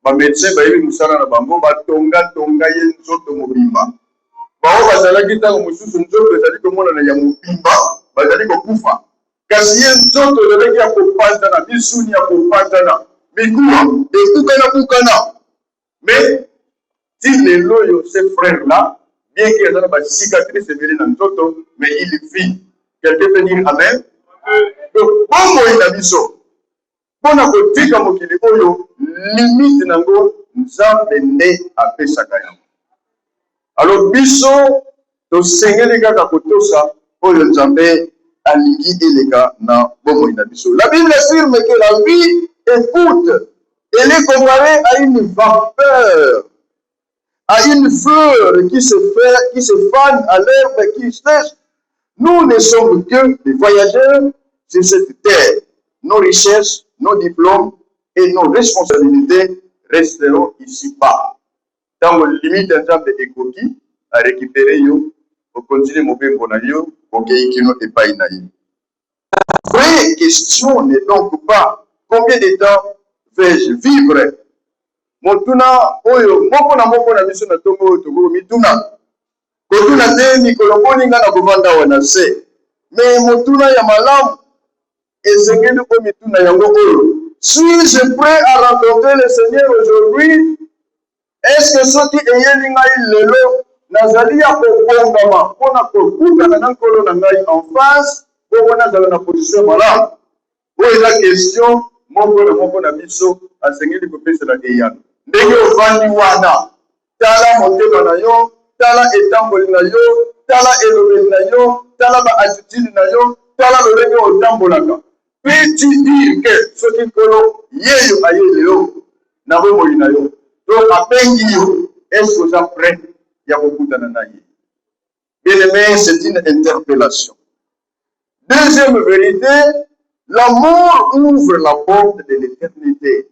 Speaker 11: bamédecin bayebi mosala na bango batonga ye nzoto mobimba bao bazalaki ntango mosusu nzoto ezali komonana ya mobimba bazali kokufa kasi ye nzoto ezalaki ya kopanzana misuni ya kopanzana mikuwa ekukana mais ti lelo oyo ce frère là bien qu'il ait une cicatrice sévère dans le mais il vit. Quelqu'un peut dire Amen. Donc, comment il a dit ça? Pour nous dire que limite nango nzambe ne apesa kaya. Alors biso to senge les gars kakotosa oyo nzambe alingi elega na bomo ina biso. La Bible affirme que la vie est courte. Elle est comparée à une vapeur, à une fleur qui se fane à l'herbe qui sèche. Nous ne sommes que des voyageurs sur cette terre. Nos richesses, nos diplômes et nos responsabilités resteront ici-bas. Dans le limite d'un temps de écoquille, à récupérer yo, au continuer mon bien pour yo, au pays qui n'ont pas inaïe. Vraie question n'est donc pas combien de temps vais-je vivre? Motuna oyo moko na biso na tongo togo mituna. Kotuna te mikoloboni nga na kovanda wana se. Mais motuna ya malamu ezengeli ko mituna yango oyo. Suis-je prêt à rencontrer le Seigneur aujourd'hui? Est-ce que ceux qui eyeli ngai lelo nazali ya kokongama pona kokutana na nkolo na ngai en face po nazala na position malamu? Oyo la question moko na biso asengeli kopesela eyano. Ndenge ovandi wana tala motema na yo, tala etamboli na yo, tala elobeli na yo, tala ba-attitude na yo, tala lolenge otambolaka. Peux-tu dire que soki nkolo yeyo ayele yo na bomoi na yo donc abengi yo est-ce que oza prêt ya kokutana na ye? Bien-aimé, c'est une interpellation. Deuxième vérité, l'amour ouvre la porte de l'éternité.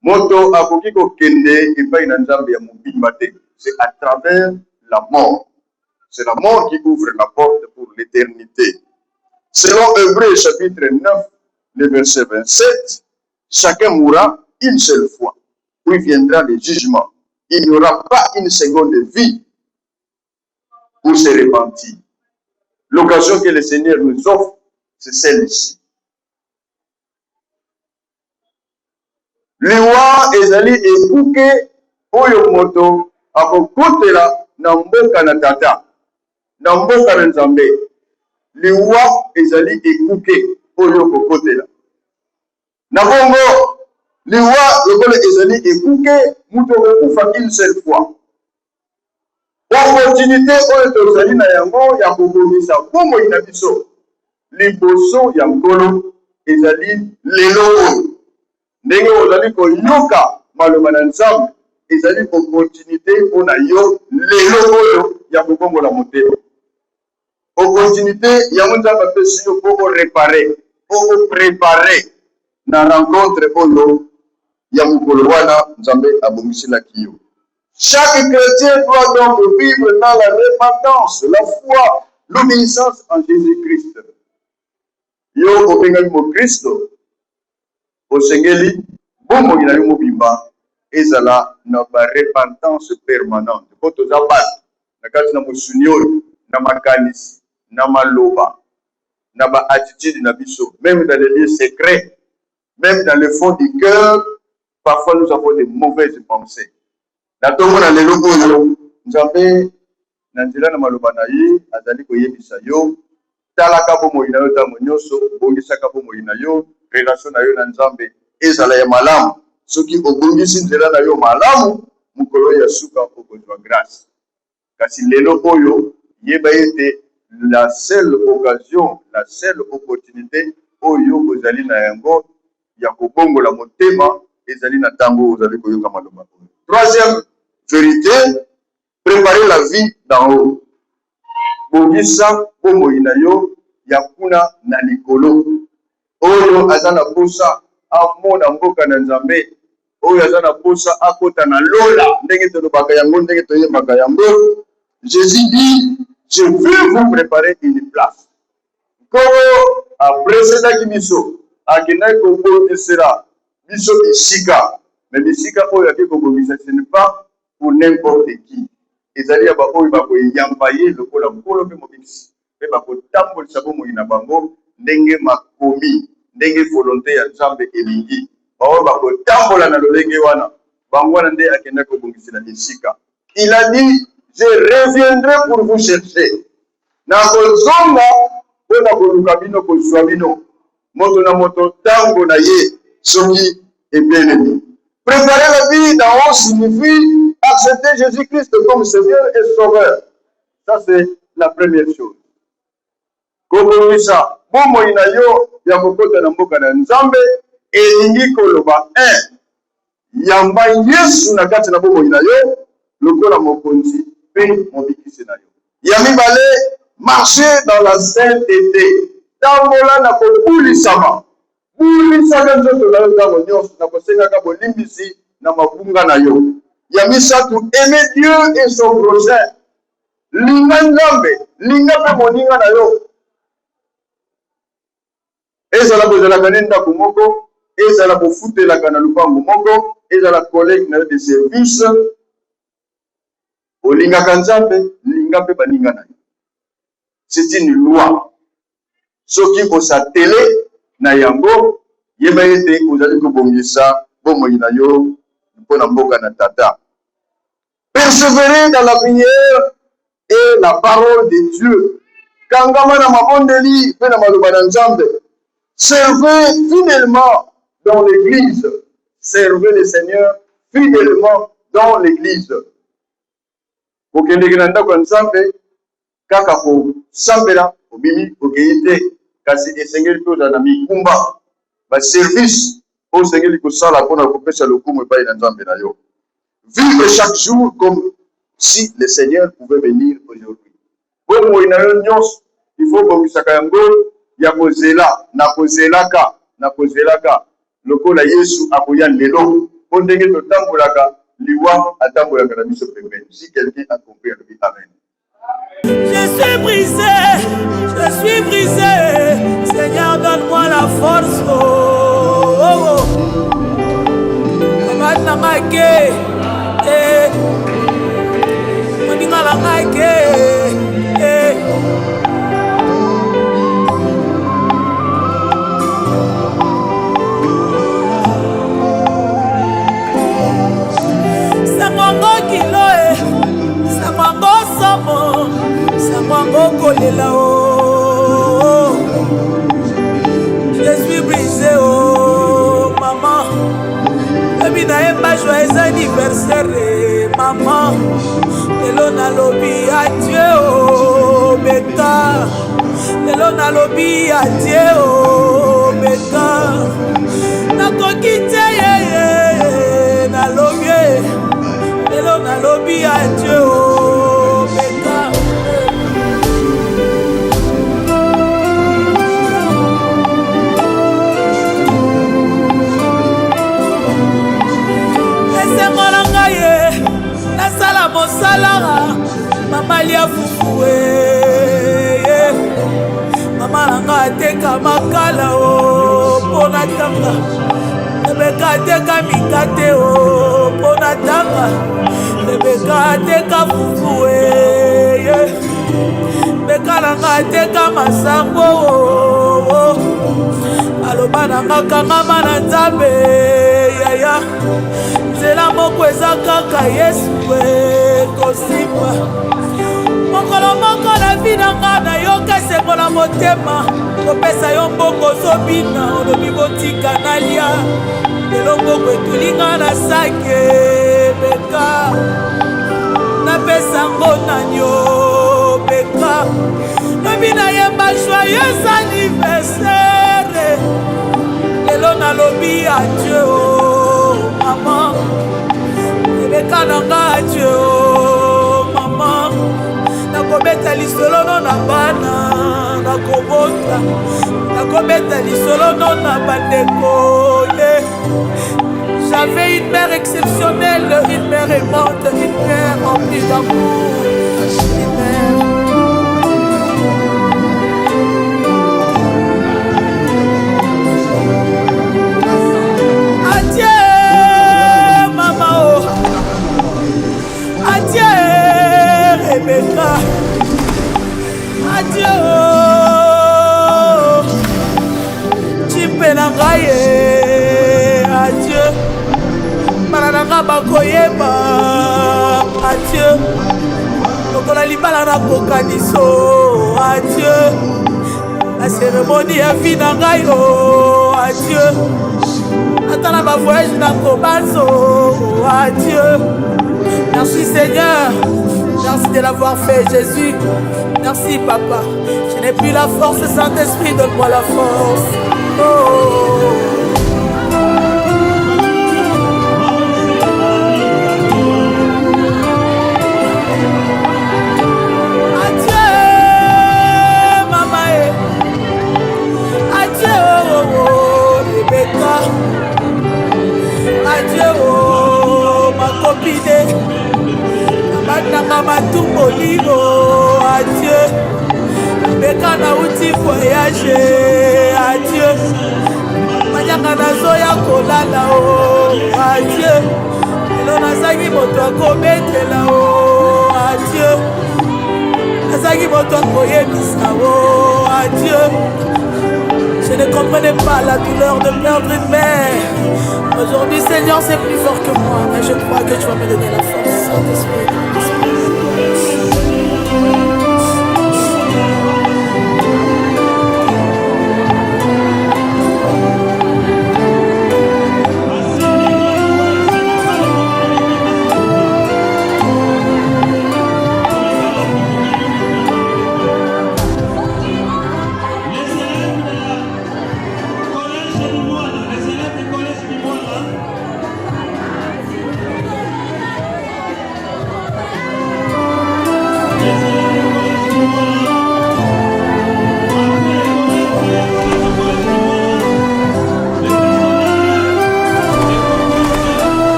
Speaker 11: Moto akoki kokende epai na nzambe ya mobimba te. C'est à travers la mort. C'est la mort qui ouvre la porte pour l'éternité. Selon Hébreux chapitre 9, le verset 27, chacun mourra une seule fois, puis viendra le jugement. Il n'y aura pas une seconde de vie pour se repentir. L'occasion que le Seigneur nous offre, c'est celle-ci. Liwa ezali ekuke oyo moto akokotela na mboka na tata na mboka na nzambe. Liwa ezali ekuke oyo kokotela na bongo liwa lokola ezali ekuke muto kokufa une seule fois. Opportunité oyo tozali na yango ya kobomisa bomoi na biso liboso ya nkolo ezali lelo oyo ndenge ozali koyoka maloba na nzambe ezali opportunité mpona yo lelo oyo ya kobongola motema opportunité yango nzambe apesi yo mpo orepare mpo oprepare na rencontre oyo ya mokolo wana nzambe abongiselaki yo. Chaque chrétien doit donc vivre dans la repentance, la foi, l'obéissance en Jésus-Christ. Yo obengaki mo Kristo osengeli bomoi na yo mobimba ezala na repentance permanente mpo toza bato na kati na mosuni oyo na makanisi na maloba na attitude na biso, même dans les lieux secrets, même dans le fond du cœur, parfois nous avons de mauvaises pensées. Na tongo na lelo oyo nzambe na nzela na maloba na ye azali koyebisa yo talaka bomoi na yo ntango nyonso obongisaka bomoi na yo relation na yo na nzambe ezala ya malamu soki obongisi nzela na yo malamu mokolo ya suka okozwa grâce. Kasi lelo oyo yeba ete la seule occasion, la seule opportunité oyo ozali na yango ya kobongola motema ezali na tango ozali koyoka maloba oyo. Troisième vérité, préparer la vie d'en haut. Bongisa bomoi na yo ya kuna na likolo. Oyo azana posa amona mboka na nzambe. Oyo azana posa akota na lola ndenge tolobaka yango ndenge toyebaka yango. Jésus dit, je veux vous préparer une place. Koro apresedaki biso akendaki kobongisela biso bisika. Mais bisika oyo ake kobongisa ce n'est pas pour n'importe qui. Ezali ya baoyo bakoyamba ye lokola nkolo mpe mobikisi mpe bakotambolisa bomoi na bango ndenge makomi ndenge volonté ya nzambe elingi baoyo bakotambola na lolenge wana bango wana nde akendaki kobongisela esika. Il a dit, je reviendrai pour vous chercher. Nakozonga mpo na koluka bino kozwa bino moto na moto ntango na ye soki ebelemi. Préparer la vie d'en haut signifie accepter Jésus-Christ comme Seigneur et Sauveur. Ça, c'est la première chose. Kobongisa bomoi na yo ya kokota na mboka na nzambe elingi koloba 1 yamba Yesu na kati na bomoi na yo lokola mokonzi mpe mobikisi na yo. Ya mibale, marcher dans la sainteté. Tambola na kobulisama. Bulisaka nzoto na yo ntango nyonso na kosengaka bolimbisi na mabunga na yo. Ya misatu, aimer Dieu et son prochain. Linga nzambe, linga mpe moninga na yo. Ezala kozalaka ne ndako moko, ezala kofutelaka na lupango moko, ezala collègue na yo de service. Olingaka nzambe, linga mpe baninga na yo. C'est une loi. Soki osatele na yango yeba ete ozali kobongisa bomoi na yo mpona mboka na tata. Persévérer dans la prière et la parole de Dieu. Kangama na mabondeli mpe na maloba na nzambe. Servez fidèlement dans l'église. Servez le Seigneur fidèlement dans l'église. Kokendeki na ndako ya nzambe kaka kosambela obimi okei te kasi esengeli mpe ozala na mikumba baservice oyo osengeli kosala mpona kopesa lokumu epai na nzambe na yo. Vivre chaque jour comme si le Seigneur pouvait venir aujourd'hui. Bomoi na yo nyonso il faut bongisaka yango ya kozela na kozelaka lokola Yesu akoya lelo mpo ndenge totambolaka liwa atambolaka na biso pembeni. Si quelqu'un a compris, lui amen.
Speaker 8: Je suis brisé, Seigneur donne-moi la force. Oh, oh, oh. Je suis brisé, oh maman. Baby naemba joyeux anniversaire, maman. Lelo na lobi adieu, oh beta. lelo nalobi adie o beka nakoki te ye nalobi lelo nalobi adie o beka esengola ngai ye nasala mosalara mama lia fufue mama nanga ateka makala o mpona tanga ebeka ateka mikate o mpona tanga ebeka ateka fufue beka nanga ateka masango o aloba nanga kangama na nzambe yaya nzela moko eza kaka yesu kosimba mokolo moko na vi na nga nayoka esengo na motema kopesa yo mbongo ozobina olobi botika nalia lelo mbongo etulinga na sake beka napesa ngo nanyo beka lobi nayemba joyeux anniversaire lelo nalobi adieu o mama ebeka na nga adieu o mama nakobeta lisolo no na bana nakobota nakobeta lisolo no na bandeko ye j'avais une mère exceptionnelle, une mère aimante, une mère remplie d'amour, une mère. Adieu maman oh, adieu Rebecca, adieu oh, Chimpenangaye, adieu. Marananga bakoyeba, adieu. Lokola libala na kokaniso, adieu. La cérémonie est finangaye, oh, adieu. Attends ma voyage na kobazo, adieu. Merci Seigneur, merci de l'avoir fait Jésus. Merci papa, je n'ai plus la force, Saint-Esprit donne-moi la force. Oh. Adieu oh ma copine Abatanga matumbo libo adieu Beka na uti voyage adieu Manyanga nazoya kolala oh adieu Elo nazangi moto akobetela oh adieu Nazangi moto akoyebisa oh adieu. Je ne comprenais pas la douleur de perdre une mère. Aujourd'hui, Seigneur, c'est plus fort que moi. Mais je crois que tu vas me donner la force, Saint-Esprit.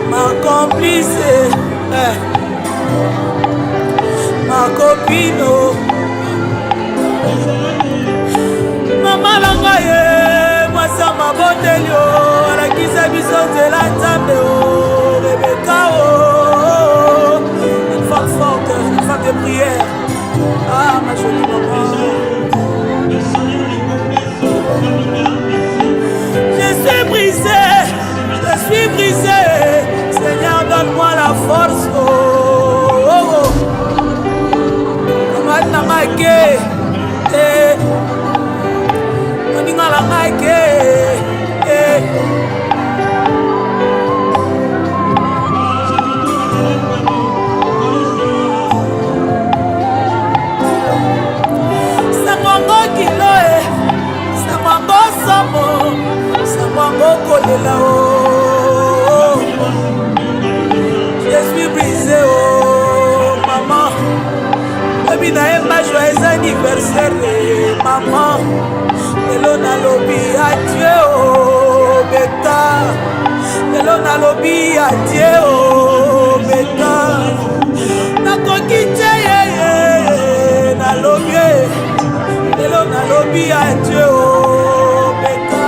Speaker 8: Ma complice, ma copine, maman langaye, moi ça m'a botelio, la qui s'est mise de la table, Rebecca, une femme forte, une femme de prière, ah ma jolie maman. Je suis brisé, Seigneur donne-moi la ke moninga na ngai ke sangongo kilo sangongo somo sangongo kolela o je suis brisé oh maman lobi na yemba joyeux anniversaire maman lelo nalobi adieu oh beta lelo nalobi adieu oh beta nakoki te yeye nalobi lelo nalobi adieu oh beta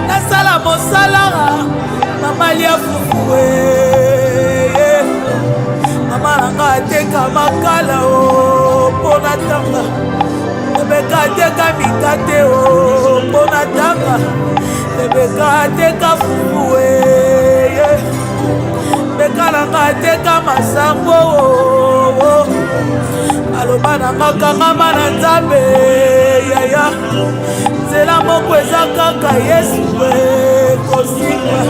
Speaker 8: nasala mosalara mama lia fufue mama nanga ateka makala o mpona tanga ebeka ateka mikate o mpona tanga ebeka ateka fufue beka nanga ateka masango o aloba nanga kangama na nzambe yaya nzela moko eza kaka yesu ekosikwa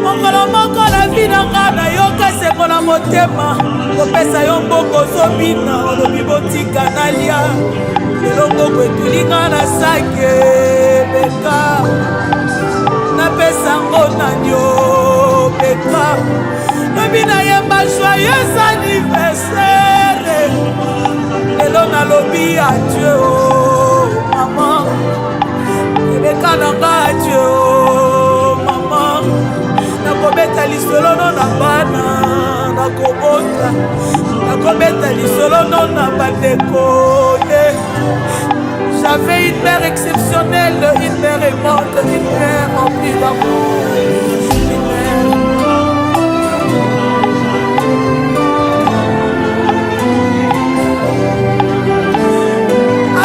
Speaker 8: mokolo moko na vi na nga nayoka esengo na motema kopesa yo mbongo ozobina olobi botika nalia lelo mbongo etulinga na sake beka napesa ngo nanyo beka lobi nayemba joyeux anniversaire lelo nalobi adieu maman ebeka nanga adieu maman nakobeta lisolo no na bana nakobota nakobeta lisolo no na bandeko j'avais une mère exceptionnelle une mère aimante une mère remplie d'amour une mère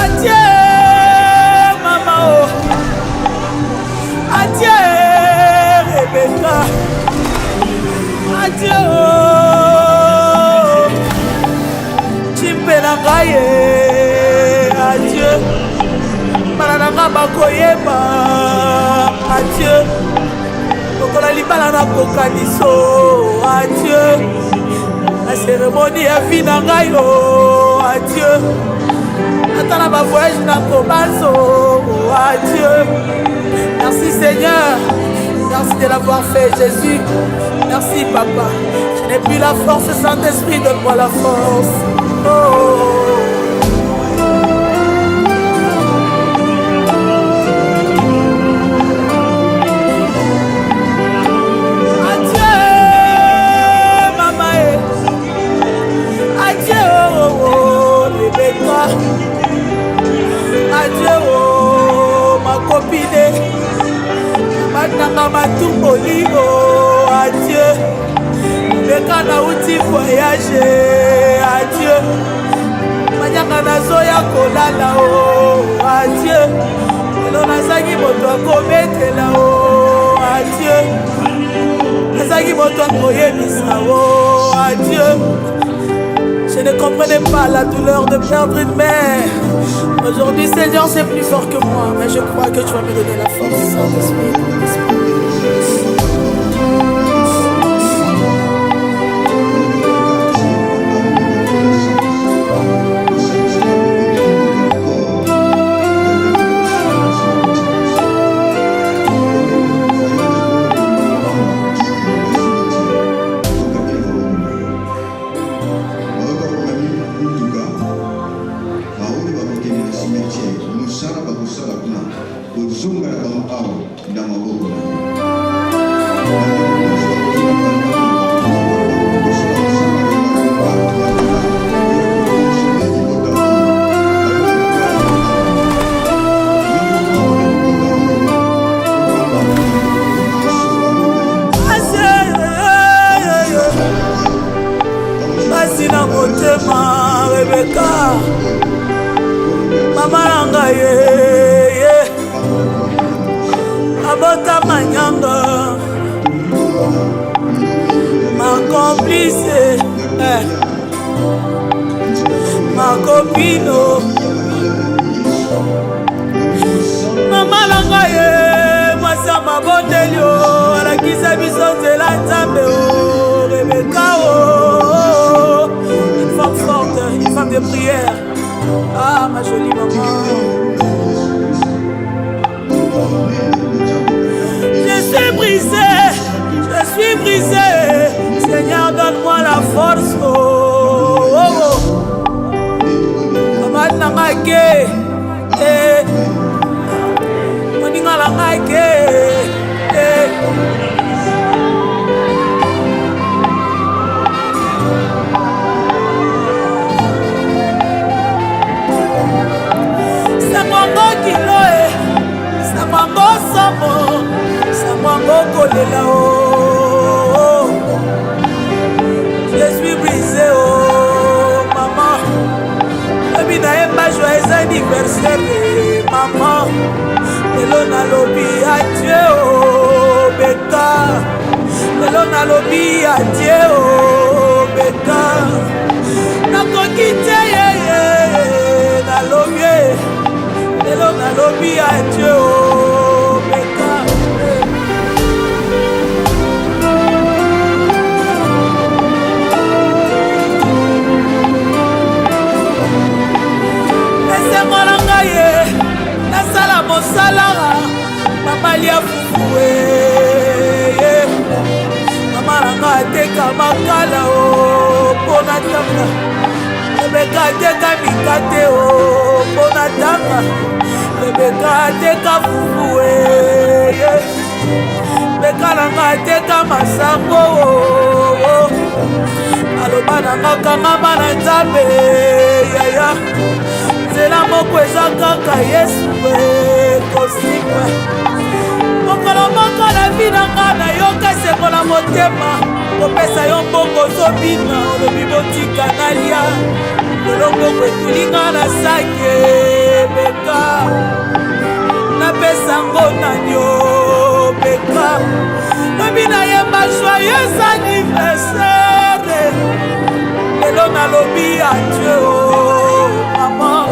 Speaker 8: adieu maman oh adieu Rebecca adieu oh chimpe na ngai adieu bana na nga bakoyeba adieu lokola libala na kokaniso adieu la cérémonie ya vie na ngai oh adieu ata na bavoyage na kobanzo adieu merci Seigneur merci de l'avoir fait Jésus merci papa je n'ai plus la force Saint-Esprit donne-moi la force oh adieu oh ma copine matanga matumboli oh adieu beka na uti voyage adieu manyanga nazoya kolala oh adieu lelo nazangi moto akobetela oh adieu nazangi moto akoyebisa oh adieu. Je ne comprenais pas la douleur de perdre une mère. Aujourd'hui, Seigneur, c'est plus fort que moi. Mais je crois que tu vas me donner la force, Saint-Esprit.
Speaker 11: Ozonga na bango awa na maboko na yo
Speaker 8: ma copine mama nanga ye mwasi ya mabondeli alakisa biso nzela nzambe Rebecca une femme forte, une femme de prière. Ah ma jolie maman, je suis brisé, Seigneur donne-moi la force. Maman nanga ke moninga nanga ke Samango kilo Samango samo Samango kolela je suis brisé maman Lobi na yemba joyeux anniversaire maman Lelo na lobi adieu Beka Lelo na lobi adieu Beka nakoki te yeye na lobi Lelo na lobi adieu Beka Laissez-moi la ngaye nasala mosalara mamali ya fufue mama nanga ateka makala mpona tanga Rebeka ateka mikate mpona tanga Rebeka ateka fufue Beka nanga ateka masango aloba nanga kangama na nzambe yaya nzela moko eza kaka yesu kosimba mokolo moko na vi na nga nayoka seko na motema kopesa yo mbongo ozobina olobi botika nalia lolongoko etulinga na sake Beka napesango nanyo Beka lobi nayemba joyeux anniversaire lelo nalobi adieu maman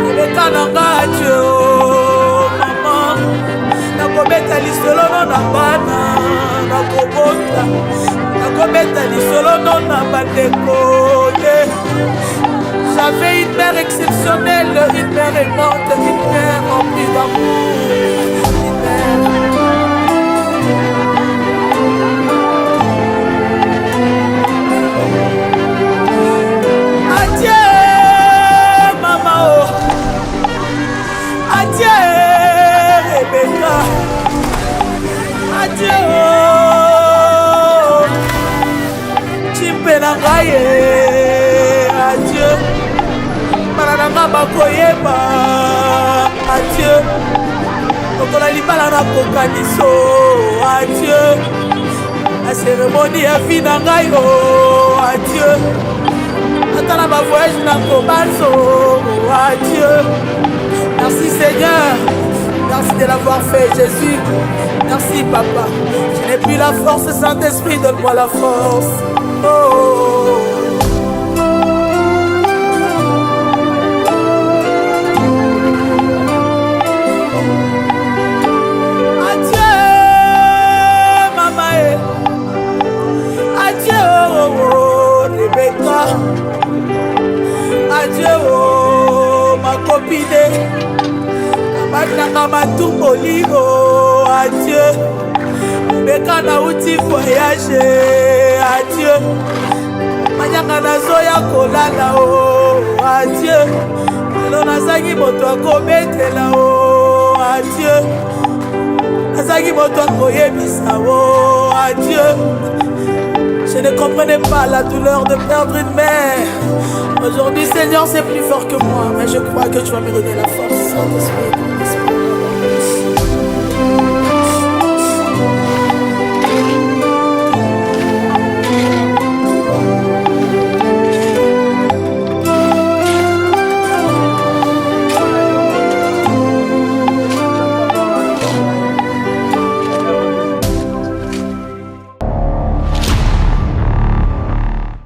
Speaker 8: Rebecca nanga adieu maman nakobeta lisolo no na bana nakobota nakobeta lisolo no na bandeko j'avais une mère exceptionnelle une mère aimante une mère remplie d'amour une mère adieu Rebecca adieu chimpe na ngai adieu bana na nga bakoyeba adieu lokola libala na kokaniso adieu na cérémonie ya vi na ngai adieu ata na bavoyage na kobanzo adieu. Merci Seigneur, merci de l'avoir fait Jésus, merci Papa, je n'ai plus la force, Saint-Esprit donne-moi la force. Oh. Adieu maman, adieu Rebecca, adieu ma copine. Batanga matumboligo adieu Beka na uti voyage adieu Manyanga nazoya kolala adieu Lelo nazangi moto akobetela adieu Nazangi moto akoyebisa adieu Je ne comprenais pas la douleur de perdre une mère. Aujourd'hui, Seigneur, c'est plus fort que moi, mais je crois que tu vas me donner la force, Saint-Esprit.